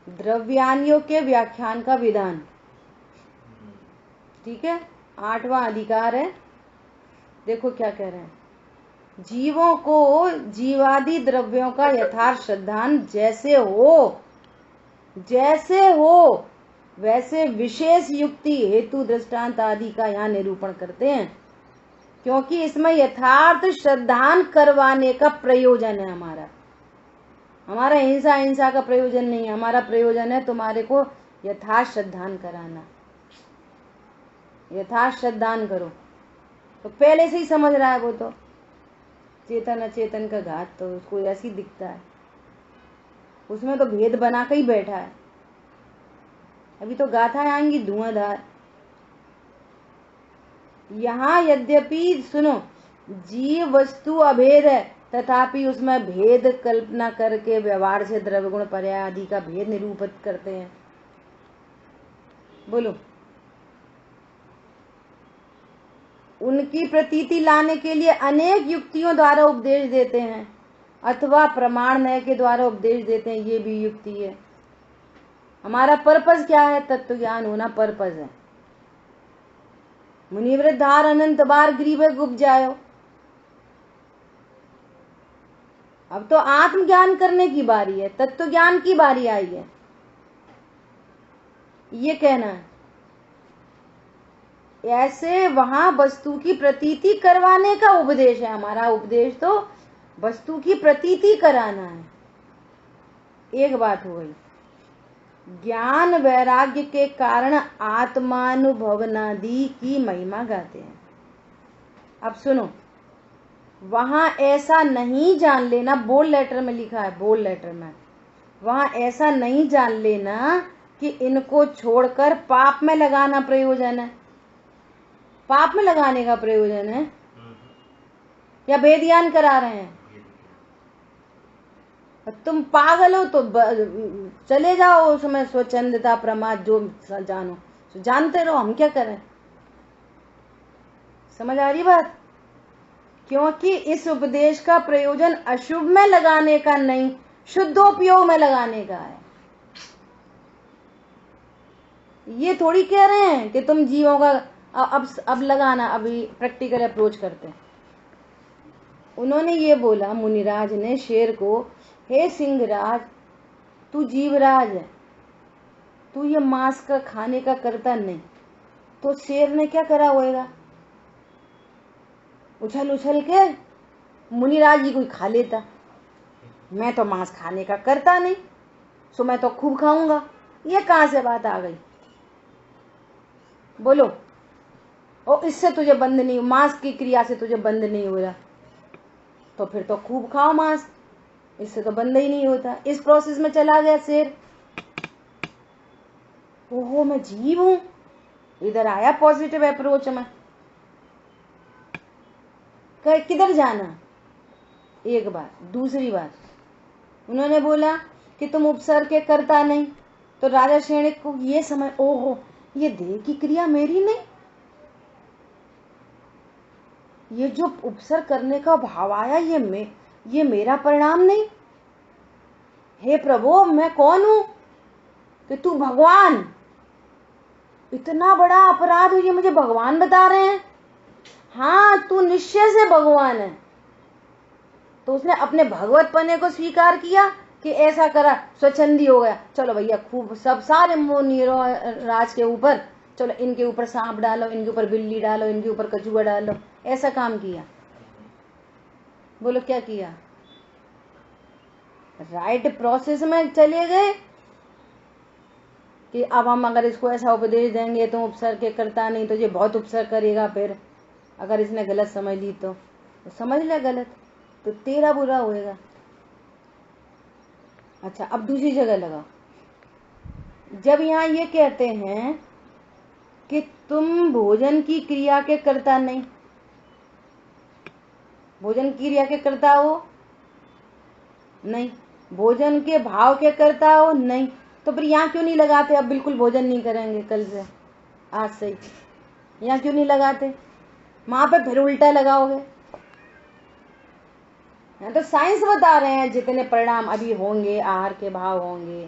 A: द्रव्यान्यों के व्याख्यान का विधान, ठीक है, 8वां अधिकार है। देखो क्या कह रहे हैं, जीवों को जीवादि द्रव्यों का यथार्थ श्रद्धान जैसे हो वैसे विशेष युक्ति हेतु दृष्टांत आदि का यहाँ निरूपण करते हैं, क्योंकि इसमें यथार्थ श्रद्धान करवाने का प्रयोजन है। हमारा हिंसा का प्रयोजन नहीं है। हमारा प्रयोजन है तुम्हारे को यथार्थ श्रद्धान कराना। यथार्थ श्रद्धान करो तो पहले से ही समझ रहा है वो तो। चेतन अचेतन का घात तो उसको ऐसी दिखता है, उसमें तो भेद बना के ही बैठा है। अभी तो गाथाएं आएंगी धुआंधार। यहाँ यद्यपि सुनो, जीव वस्तु अभेद है, तथापि उसमें भेद कल्पना करके व्यवहार से द्रव्य गुण पर्याय आदि का भेद निरूपित करते हैं। बोलो। उनकी प्रतीति लाने के लिए अनेक युक्तियों द्वारा उपदेश देते हैं, अथवा प्रमाण न्याय के द्वारा उपदेश देते हैं। ये भी युक्ति है। हमारा पर्पस क्या है? तत्व ज्ञान होना पर्पस है। मुनिवृद्धार अनंत बार ग्रीवे गुप जायो। अब तो आत्मज्ञान करने की बारी है, तत्व ज्ञान की बारी आई है। ये कहना है। ऐसे वहां वस्तु की प्रतीति करवाने का उपदेश है। हमारा उपदेश तो वस्तु की प्रतीति कराना है। एक बात हो गई। ज्ञान वैराग्य के कारण आत्मानुभवनादि की महिमा गाते हैं। अब सुनो, वहां ऐसा नहीं जान लेना, बोल्ड लेटर में लिखा है, बोल्ड लेटर में, वहां ऐसा नहीं जान लेना कि इनको छोड़कर पाप में लगाना प्रयोजन है। पाप में लगाने का प्रयोजन है या वेदज्ञान करा रहे हैं? तुम पागल हो तो चले जाओ उसमें स्वच्छंदता प्रमाद जो जानो जानते रहो, हम क्या करें। समझ आ रही बात? क्योंकि इस उपदेश का प्रयोजन अशुभ में लगाने का नहीं, शुद्धोपयोग में लगाने का है। ये थोड़ी कह रहे हैं कि तुम जीवों का अब लगाना। अभी प्रैक्टिकल अप्रोच करते हैं। उन्होंने ये बोला, मुनिराज ने शेर को, हे सिंहराज, तू जीवराज है, तू ये मांस का खाने का करता नहीं। तो शेर ने क्या करा होगा? उछल उछल के मुनिराज जी को खा लेता। मैं तो मांस खाने का करता नहीं, सो मैं तो खूब खाऊंगा। ये कहां से बात आ गई? बोलो। और इससे तुझे बंद नहीं, मांस की क्रिया से तुझे बंद नहीं हो रहा, तो फिर तो खूब खाओ मांस, इससे तो बंद ही नहीं होता। इस प्रोसेस में चला गया शेर। ओहो, मैं जीव हूं। इधर आया पॉजिटिव अप्रोच में। किधर जाना? एक बात। दूसरी बात, उन्होंने बोला कि तुम उपसर्ग के करता नहीं, तो राजा श्रेणिक को ये समझ, ओहो, ये देह की क्रिया मेरी नहीं, ये जो उपसर्ग करने का भाव आया ये मेरा परिणाम नहीं। हे प्रभु, मैं कौन हूं? कि तू भगवान, इतना बड़ा अपराध हो ये मुझे भगवान बता रहे हैं। हाँ, तू निश्चय से भगवान है। तो उसने अपने भगवत पने को स्वीकार किया कि ऐसा करा, स्वच्छंदी हो गया। चलो भैया खूब सब सारे मुनि राज के ऊपर, चलो इनके ऊपर सांप डालो, इनके ऊपर बिल्ली डालो, इनके ऊपर कछुआ डालो, ऐसा काम किया। बोलो क्या किया? राइट प्रोसेस में चले गए कि अब हम अगर इसको ऐसा उपदेश देंगे तो उपसर्ग के करता नहीं तो ये बहुत उपसर्ग करेगा, फिर अगर इसने गलत समझ ली तो समझ ले गलत, तो तेरा बुरा होएगा। अच्छा, अब दूसरी जगह लगा। जब यहाँ ये कहते हैं कि तुम भोजन की क्रिया के करता नहीं, भोजन की क्रिया के करता हो नहीं, भोजन के भाव के करता हो नहीं, तो फिर यहाँ क्यों नहीं लगाते अब बिल्कुल भोजन नहीं करेंगे कल से, आज से ही? यहाँ क्यों नहीं लगाते? वहां पे फिर उल्टा लगाओगे। तो साइंस बता रहे हैं जितने परिणाम अभी होंगे, आहार के भाव होंगे,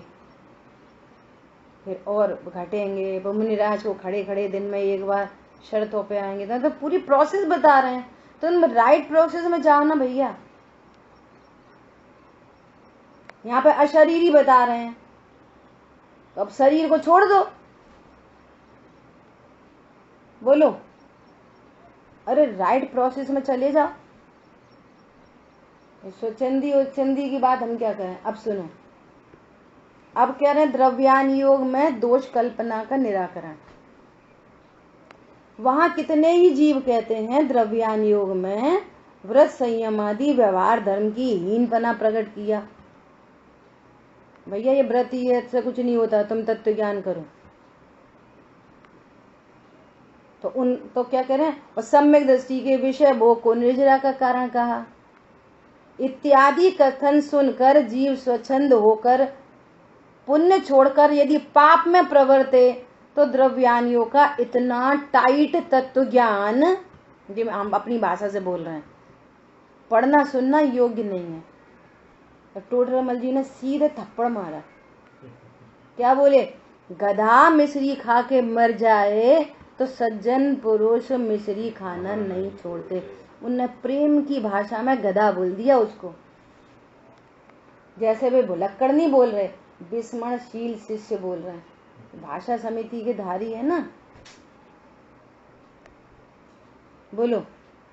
A: फिर और घटेंगे। मुनिराज को खड़े खड़े दिन में एक बार शर्तों पे आएंगे, तो पूरी प्रोसेस बता रहे हैं। तो तुम राइट प्रोसेस में जाओ ना भैया। यहाँ पे अशरीरी बता रहे हैं, तो अब शरीर को छोड़ दो। बोलो, अरे राइट प्रोसेस में चले जाओ। स्वच्छंदी उच्छंदी की बात हम क्या करें? अब सुनो, अब कह रहे हैं द्रव्यान योग में दोष कल्पना का निराकरण। वहां कितने ही जीव कहते हैं द्रव्यान योग में व्रत संयम आदि व्यवहार धर्म की हीनपना प्रकट किया। भैया ये व्रत ही है, इससे कुछ नहीं होता, तुम तत्व ज्ञान करो। तो क्या करें? और सम्यक दृष्टि के विषय भोग को निर्जरा का कारण कहा इत्यादि कथन सुनकर जीव स्वच्छंद होकर पुण्य छोड़कर यदि पाप में प्रवर्ते तो द्रव्यानियों का इतना टाइट तत्व ज्ञान, हम अपनी भाषा से बोल रहे हैं, पढ़ना सुनना योग्य नहीं है। टोडरमल जी ने सीधे थप्पड़ मारा। क्या बोले? गधा मिश्री खा के मर जाए तो सज्जन पुरुष मिश्री खाना नहीं छोड़ते। उनने प्रेम की भाषा में गधा बोल दिया उसको। जैसे वे भुलक्कड़ नहीं बोल रहे, विस्मरणशील शिष्य बोल रहे हैं। भाषा समिति के धारी है ना। बोलो,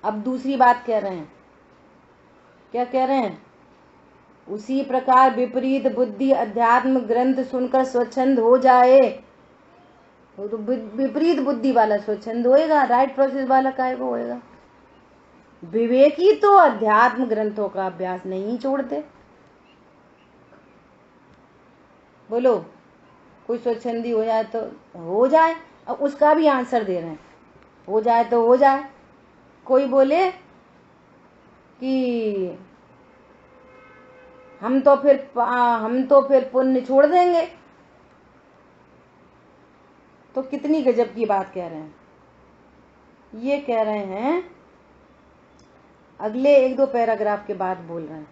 A: अब दूसरी बात कह रहे हैं। क्या कह रहे हैं? उसी प्रकार विपरीत बुद्धि अध्यात्म ग्रंथ सुनकर स्वच्छंद हो जाए, तो विपरीत बुद्धि वाला स्वच्छंद होएगा, राइट प्रोसेस वाला काहे को होएगा? विवेकी तो अध्यात्म ग्रंथों का अभ्यास नहीं छोड़ते। बोलो, कोई स्वच्छंदी हो जाए तो हो जाए, अब उसका भी आंसर दे रहे हैं, हो जाए तो हो जाए। कोई बोले कि हम तो फिर पुण्य छोड़ देंगे, तो कितनी गजब की बात कह रहे हैं। ये कह रहे हैं, अगले 1-2 पैराग्राफ के बाद बोल रहे हैं।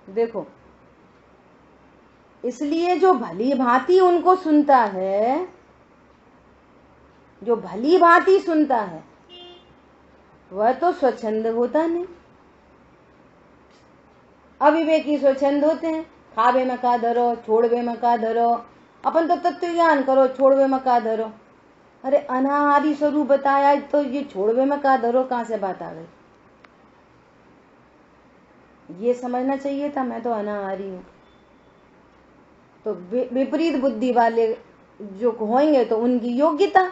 A: देखो, इसलिए जो भली भांति उनको सुनता है, जो भली भांति सुनता है, वह तो स्वच्छंद होता नहीं। अविवेकी स्वच्छंद होते हैं, खावे में का धरो, छोड़वे में का धरो। अपन तो तत्व ज्ञान करो, छोड़वे में का धरो। अरे अनाहारी स्वरूप बताया, तो ये छोड़वे में का धरो कहां से बात आ गई? ये समझना चाहिए था मैं तो अनाहारी हूं। तो विपरीत बुद्धि वाले जो होंगे तो उनकी योग्यता,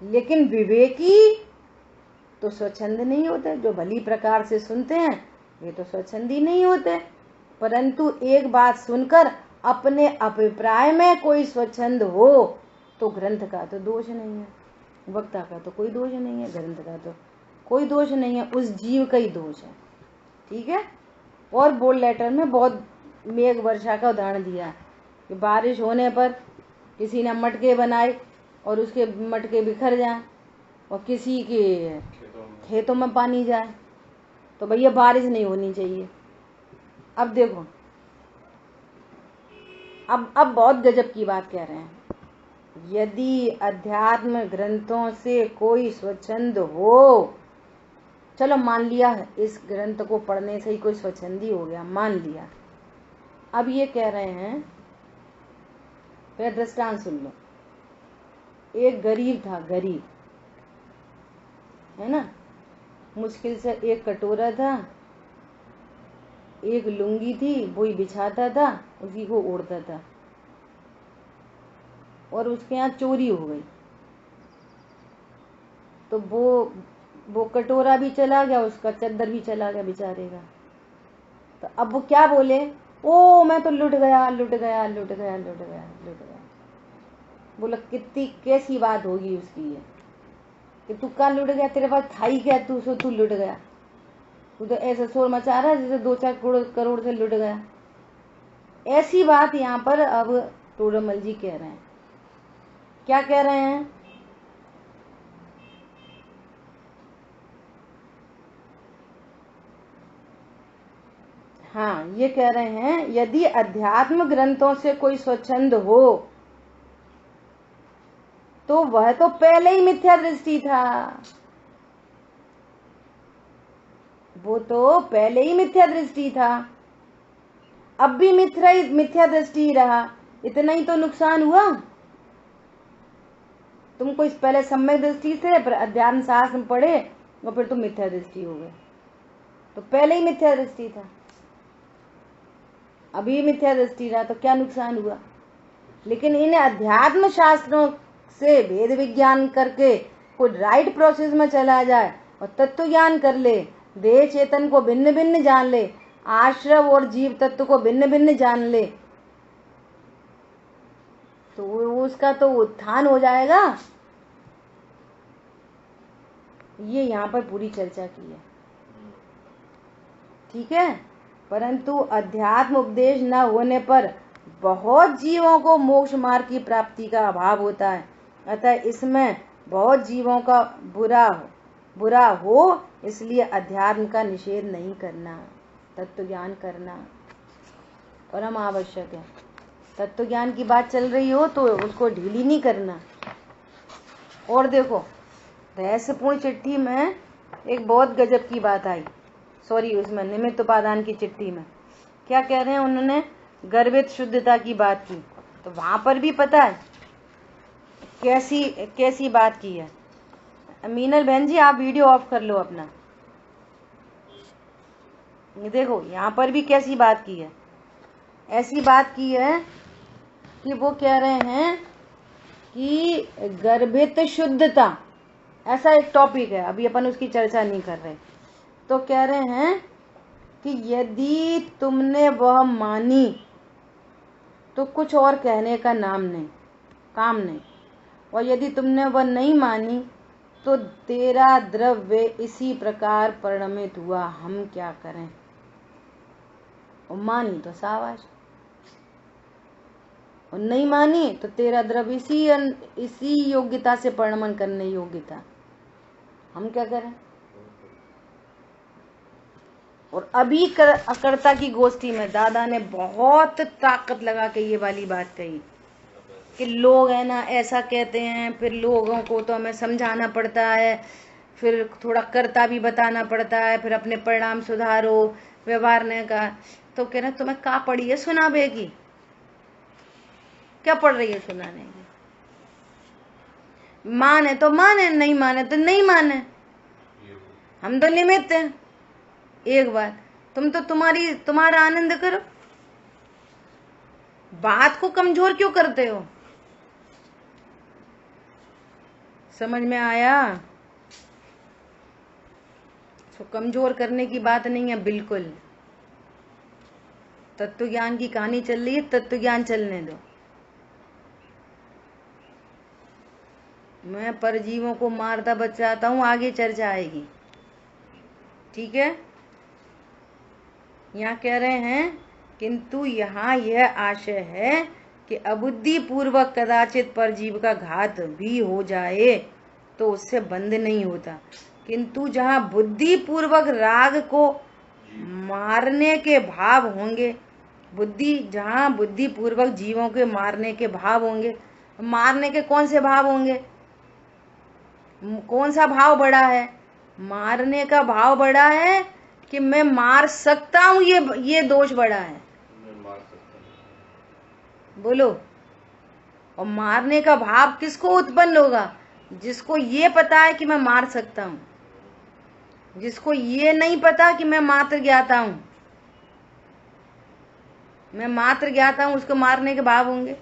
A: लेकिन विवेकी तो स्वच्छंद नहीं होते। जो भली प्रकार से सुनते हैं वे तो स्वच्छंदी नहीं होते, परंतु एक बात सुनकर अपने अभिप्राय में कोई स्वच्छंद हो तो ग्रंथ का तो दोष नहीं है, वक्ता का तो कोई दोष नहीं है, ग्रंथ का तो कोई दोष नहीं है, उस जीव का ही दोष है। ठीक है। और बोल्ड लेटर में बहुत मेघ वर्षा का उदाहरण दिया कि बारिश होने पर किसी ने मटके बनाए और उसके मटके बिखर जाए और किसी के खेतों में पानी जाए, तो भैया बारिश नहीं होनी चाहिए। अब देखो, अब बहुत गजब की बात कह रहे हैं। यदि अध्यात्म ग्रंथों से कोई स्वच्छंद हो, चलो मान लिया इस ग्रंथ को पढ़ने से ही कोई स्वच्छंदी हो गया, मान लिया। अब ये कह रहे हैं, फिर दृष्टांत सुन लो। एक गरीब था, गरीब है ना, मुश्किल से एक कटोरा था, एक लुंगी थी, वही बिछाता था, उसी को ओढ़ता था, और उसके यहाँ चोरी हो गई तो वो कटोरा भी चला गया, उसका चद्दर भी चला गया बेचारे का। तो अब वो क्या बोले, ओ मैं तो लुट गया, लुट गया, लुट गया, लुट गया, लुट गया। बोला कितनी कैसी बात होगी उसकी ये, कि तू कहाँ लुट गया, तेरे पास था ही क्या, तू लुट गया। तू तो ऐसा शोर मचा रहा है जैसे 2-4 करोड़ से लुट गया। ऐसी बात यहाँ पर अब टोडरमल जी कह रहे हैं। क्या कह रहे हैं, हाँ ये कह रहे हैं, यदि अध्यात्म ग्रंथों से कोई स्वच्छंद हो तो वह तो पहले ही मिथ्या दृष्टि था, वो तो पहले ही मिथ्या दृष्टि था, अब भी मिथ्या दृष्टि ही रहा। इतना ही तो नुकसान हुआ। तुमको इस पहले सम्यक दृष्टि से अध्यात्म शास्त्र पढ़े और फिर तुम मिथ्या दृष्टि हो गए, तो पहले ही मिथ्या दृष्टि था, अभी मिथ्या दृष्टि रहा, तो क्या नुकसान हुआ। लेकिन इन अध्यात्म शास्त्रों से वेद विज्ञान करके कोई राइट प्रोसेस में चला जाए और तत्व ज्ञान कर ले, देह चेतन को भिन्न भिन्न जान ले, आश्रव और जीव तत्व को भिन्न भिन्न जान ले, तो उसका तो उत्थान हो जाएगा। ये यहाँ पर पूरी चर्चा की है, ठीक है। परंतु अध्यात्म उपदेश न होने पर बहुत जीवों को मोक्ष मार्ग की प्राप्ति का अभाव होता है। अतः इसमें बहुत जीवों का बुरा हो, इसलिए अध्यात्म का निषेध नहीं करना, तत्व ज्ञान करना परम आवश्यक है। तत्व ज्ञान की बात चल रही हो तो उसको ढीली नहीं करना। और देखो, रहस्यपूर्ण चिट्ठी में एक बहुत गजब की बात आई, उसमें निमित्त उपादान की चिट्ठी में क्या कह रहे हैं उन्होंने, गर्भित शुद्धता की बात की। तो वहां पर भी पता है कैसी बात की है। मीनल बहन जी आप वीडियो ऑफ कर लो अपना। देखो यहाँ पर भी कैसी बात की है, ऐसी बात की है कि वो कह रहे हैं कि गर्भित शुद्धता, ऐसा एक टॉपिक है, अभी अपन उसकी चर्चा नहीं कर रहे। तो कह रहे हैं कि यदि तुमने वह मानी तो कुछ और कहने का काम नहीं, और यदि तुमने वह नहीं मानी तो तेरा द्रव्य इसी प्रकार परिणमित हुआ, हम क्या करें। और मानी तो शाबाश, और नहीं मानी तो तेरा द्रव्य इसी योग्यता से परिणमन करने योग्यता, हम क्या करें। और अभी कर्ता की गोष्ठी में दादा ने बहुत ताकत लगा के ये वाली बात कही कि लोग है ना ऐसा कहते हैं, फिर लोगों को तो हमें समझाना पड़ता है, फिर थोड़ा कर्ता भी बताना पड़ता है, फिर अपने परिणाम सुधारो, व्यवहारने का। तो कह रहे तुम्हें क्या पड़ी है सुनाबे की, क्या पड़ रही है सुनाने की। माने तो माने, नहीं माने तो नहीं माने, हम तो निमित्त हैं। एक बात तुम तो तुम्हारा आनंद करो, बात को कमजोर क्यों करते हो। समझ में आया। तो कमजोर करने की बात नहीं है बिल्कुल। तत्व ज्ञान की कहानी चल रही है, तत्व ज्ञान चलने दो। मैं परजीवों को मारता बचाता हूं, आगे चर्चा आएगी, ठीक है। यहाँ कह रहे हैं किंतु यहाँ यह आशय है कि अबुद्धि पूर्वक कदाचित परजीव का घात भी हो जाए तो उससे बंद नहीं होता। किंतु जहाँ बुद्धि पूर्वक राग को मारने के भाव होंगे, जहाँ बुद्धि पूर्वक जीवों के मारने के भाव होंगे, मारने के कौन से भाव होंगे? कौन सा भाव बड़ा है? मारने का भाव बड़ा है कि मैं मार सकता हूं, ये दोष बड़ा है। बोलो। और मारने का भाव किसको उत्पन्न होगा? जिसको ये पता है कि मैं मार सकता हूं, जिसको ये नहीं पता कि मैं मात्र ज्ञाता हूं। मैं मात्र ज्ञाता हूं, उसको मारने के भाव होंगे।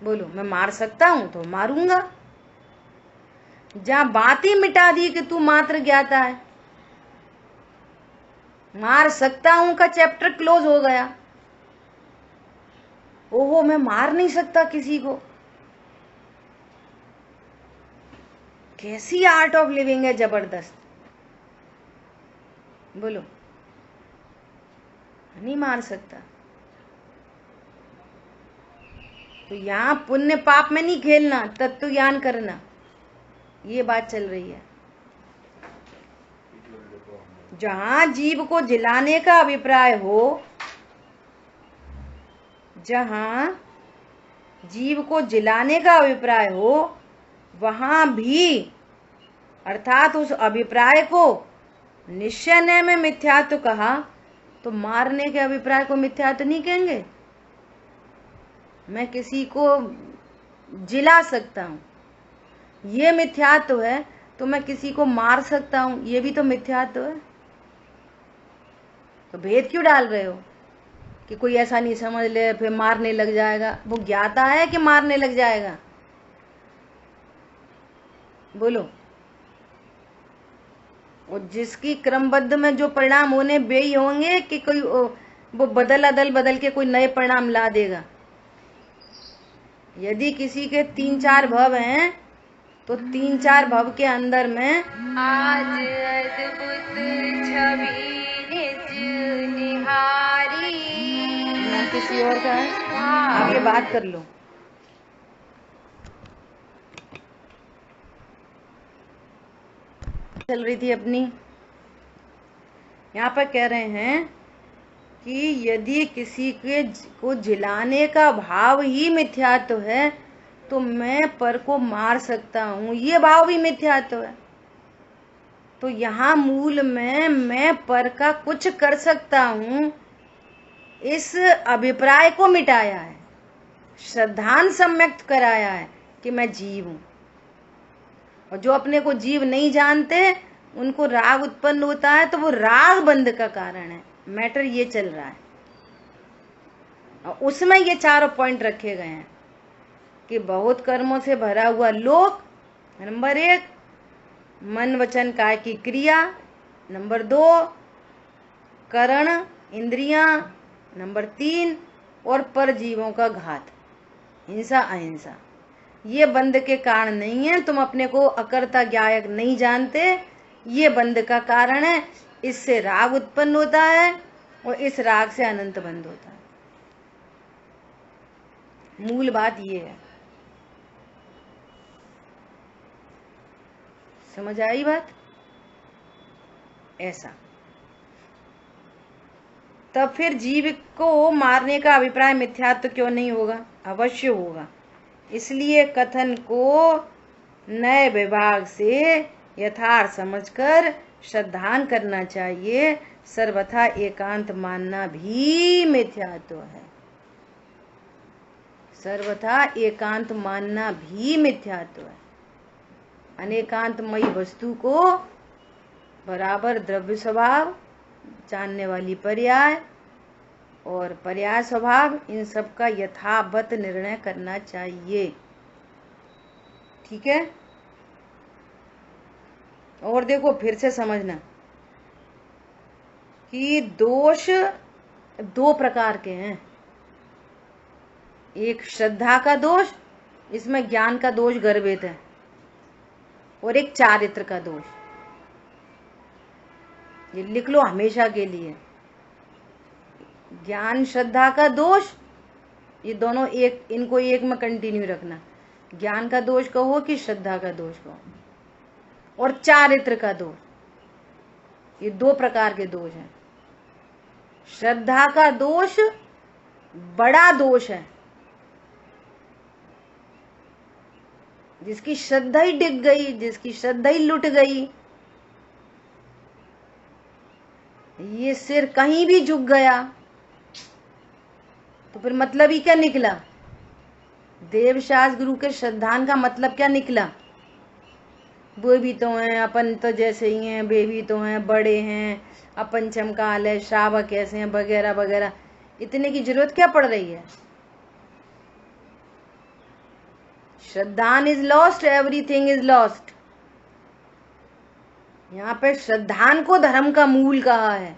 A: बोलो, मैं मार सकता हूं तो मारूंगा। जहां बात ही मिटा दी कि तू मात्र ज्ञाता है, मार सकता हूं का चैप्टर क्लोज हो गया। ओहो, मैं मार नहीं सकता किसी को। कैसी आर्ट ऑफ लिविंग है, जबरदस्त। बोलो, नहीं मार सकता। तो यहां पुण्य पाप में नहीं खेलना, तत्व ज्ञान करना, ये बात चल रही है। जहां जीव को जिलाने का अभिप्राय हो, जहां जीव को जिलाने का अभिप्राय हो, वहां भी अर्थात उस अभिप्राय को निश्चय में मिथ्यात्व कहा, तो मारने के अभिप्राय को मिथ्यात्व नहीं कहेंगे। मैं किसी को जिला सकता हूं, ये मिथ्यात्व है, तो मैं किसी को मार सकता हूं, ये भी तो मिथ्यात्व है। तो भेद क्यों डाल रहे हो कि कोई ऐसा नहीं समझ ले फिर मारने लग जाएगा? वो ज्ञाता है कि मारने लग जाएगा? बोलो। और जिसकी क्रमबद्ध में जो परिणाम होने बेही होंगे कि कोई वो बदल के कोई नए परिणाम ला देगा। यदि किसी के 3-4 भव हैं, तो 3-4 भव के अंदर में आज अद्भुत छवि निज निहारी, ना किसी और का है। आप ये बात कर लो। चल रही थी अपनी। यहाँ पर कह रहे हैं कि यदि किसी के को जिलाने का भाव ही मिथ्यात्व है, तो मैं पर को मार सकता हूं, ये भाव भी मिथ्यात्व है। तो यहाँ मूल में मैं पर का कुछ कर सकता हूं, इस अभिप्राय को मिटाया है, श्रद्धान सम्यक्त कराया है कि मैं जीव हूं। और जो अपने को जीव नहीं जानते, उनको राग उत्पन्न होता है, तो वो राग बंध का कारण है। मैटर ये चल रहा है, और उसमें ये 4 पॉइंट रखे गए हैं कि बहुत कर्मों से भरा हुआ लोक, नंबर 1, मन वचन काय की क्रिया, नंबर 2, करण इंद्रियां, नंबर 3, और परजीवों का घात, हिंसा अहिंसा। ये बंध के कारण नहीं है। तुम अपने को अकर्ता ज्ञायक नहीं जानते, ये बंध का कारण है। इससे राग उत्पन्न होता है, और इस राग से अनंत बंध होता है। मूल बात ये है। समझ आई बात? ऐसा तब फिर जीव को मारने का अभिप्राय मिथ्यात्व क्यों नहीं होगा? अवश्य होगा। इसलिए कथन को नए विभाग से यथार्थ समझकर श्रद्धान करना चाहिए। सर्वथा एकांत मानना भी मिथ्यात्व है। सर्वथा एकांत मानना भी मिथ्यात्व है। अनेकांतमयी वस्तु को बराबर द्रव्य स्वभाव, जानने वाली पर्याय और पर्याय स्वभाव, इन सब का यथावत निर्णय करना चाहिए। ठीक है? और देखो, फिर से समझना कि दोष 2 प्रकार के हैं। एक श्रद्धा का दोष, इसमें ज्ञान का दोष गर्भित है, और एक चारित्र का दोष। ये लिख लो हमेशा के लिए। ज्ञान श्रद्धा का दोष, ये दोनों एक, इनको एक में कंटिन्यू रखना। ज्ञान का दोष कहो कि श्रद्धा का दोष कहो। और चारित्र का दोष। ये दो प्रकार के दोष हैं। श्रद्धा का दोष बड़ा दोष है, जिसकी श्रद्धा ही डिग गई, जिसकी श्रद्धा ही लुट गई, ये सिर कहीं भी झुक गया तो फिर मतलब ही क्या निकला? देवशास्त्र गुरु के श्रद्धान का मतलब क्या निकला? वो भी तो हैं, अपन तो जैसे ही हैं, वे भी तो हैं, बड़े हैं, अपन चमकाल है, श्रावक ऐसे हैं, वगैरह वगैरह। इतने की जरूरत क्या पड़ रही है? श्रद्धान is lost, everything is lost. यहाँ पे श्रद्धान को धर्म का मूल कहा है।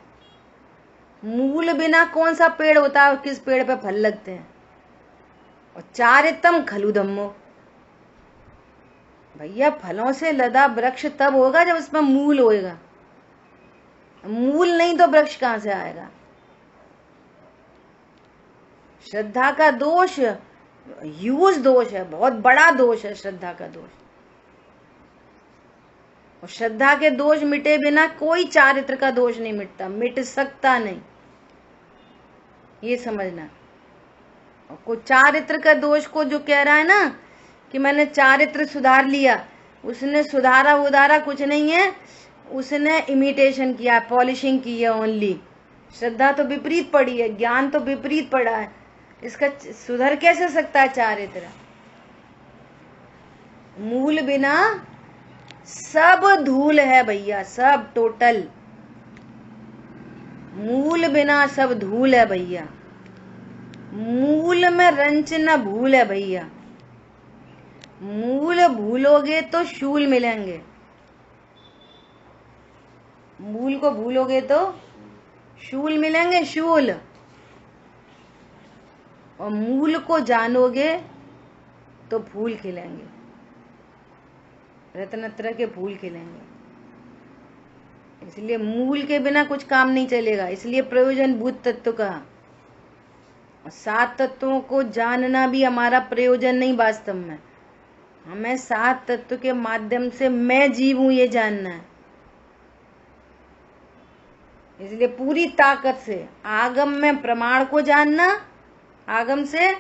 A: मूल बिना कौन सा पेड़ होता है, किस पेड़ पे फल लगते हैं? और चारितम खलु धम्मो, भैया फलों से लदा वृक्ष तब होगा जब उसमें मूल होएगा। मूल नहीं तो वृक्ष कहां से आएगा? श्रद्धा का दोष ह्यूज दोष है, बहुत बड़ा दोष है श्रद्धा का दोष। और श्रद्धा के दोष मिटे बिना कोई चारित्र का दोष नहीं मिटता, मिट सकता नहीं, ये समझना। और को चारित्र का दोष को जो कह रहा है ना कि मैंने चारित्र सुधार लिया, उसने सुधारा उधारा कुछ नहीं है, उसने इमिटेशन किया, पॉलिशिंग की है ओनली। श्रद्धा तो विपरीत पड़ी है, ज्ञान तो विपरीत पड़ा है, इसका सुधर कैसे सकता है चारित्र? मूल बिना सब धूल है भैया, सब टोटल। मूल बिना सब धूल है भैया। मूल में रंच न भूल है भैया। मूल भूलोगे तो शूल मिलेंगे, मूल को भूलोगे तो शूल मिलेंगे, शूल। और मूल को जानोगे तो फूल खिलेंगे, रत्नत्र के फूल खिलेंगे। इसलिए मूल के बिना कुछ काम नहीं चलेगा, इसलिए प्रयोजन भूत तत्व का। और 7 तत्वों को जानना भी हमारा प्रयोजन नहीं, वास्तव में हमें 7 तत्व के माध्यम से मैं जीव हूं ये जानना है। इसलिए पूरी ताकत से आगम में प्रमाण को जानना, आगम से,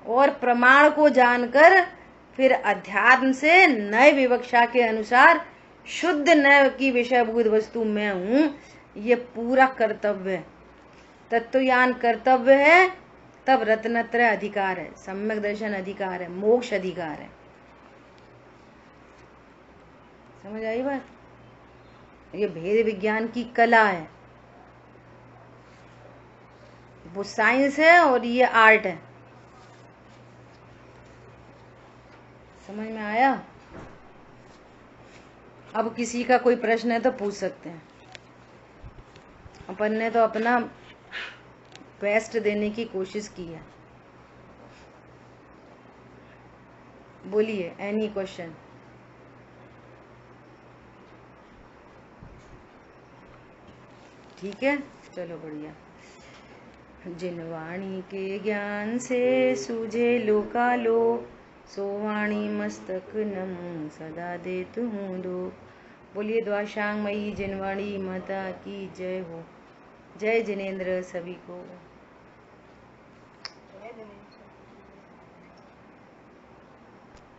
A: और प्रमाण को जानकर फिर अध्यात्म से नए विवक्षा के अनुसार शुद्ध नए की विषयभूत वस्तु मैं हूं, ये पूरा कर्तव्य, तत्वज्ञान कर्तव्य है। तब रत्नत्रय अधिकार है, सम्यक दर्शन अधिकार है, मोक्ष अधिकार है। समझ आई बात? ये भेद विज्ञान की कला है, वो साइंस है और ये आर्ट है। समझ में आया? अब किसी का कोई प्रश्न है तो पूछ सकते हैं। अपन ने तो अपना बेस्ट देने की कोशिश की है। बोलिए, एनी क्वेश्चन? ठीक है, चलो बढ़िया। जिन वाणी के ज्ञान से सूझे लोकालो, सो वाणी मस्तक नमो सदा देत हूँ दो। बोलिए द्वाशांग मई जिनवाणी माता की जय हो। जय जिनेन्द्र सभी को।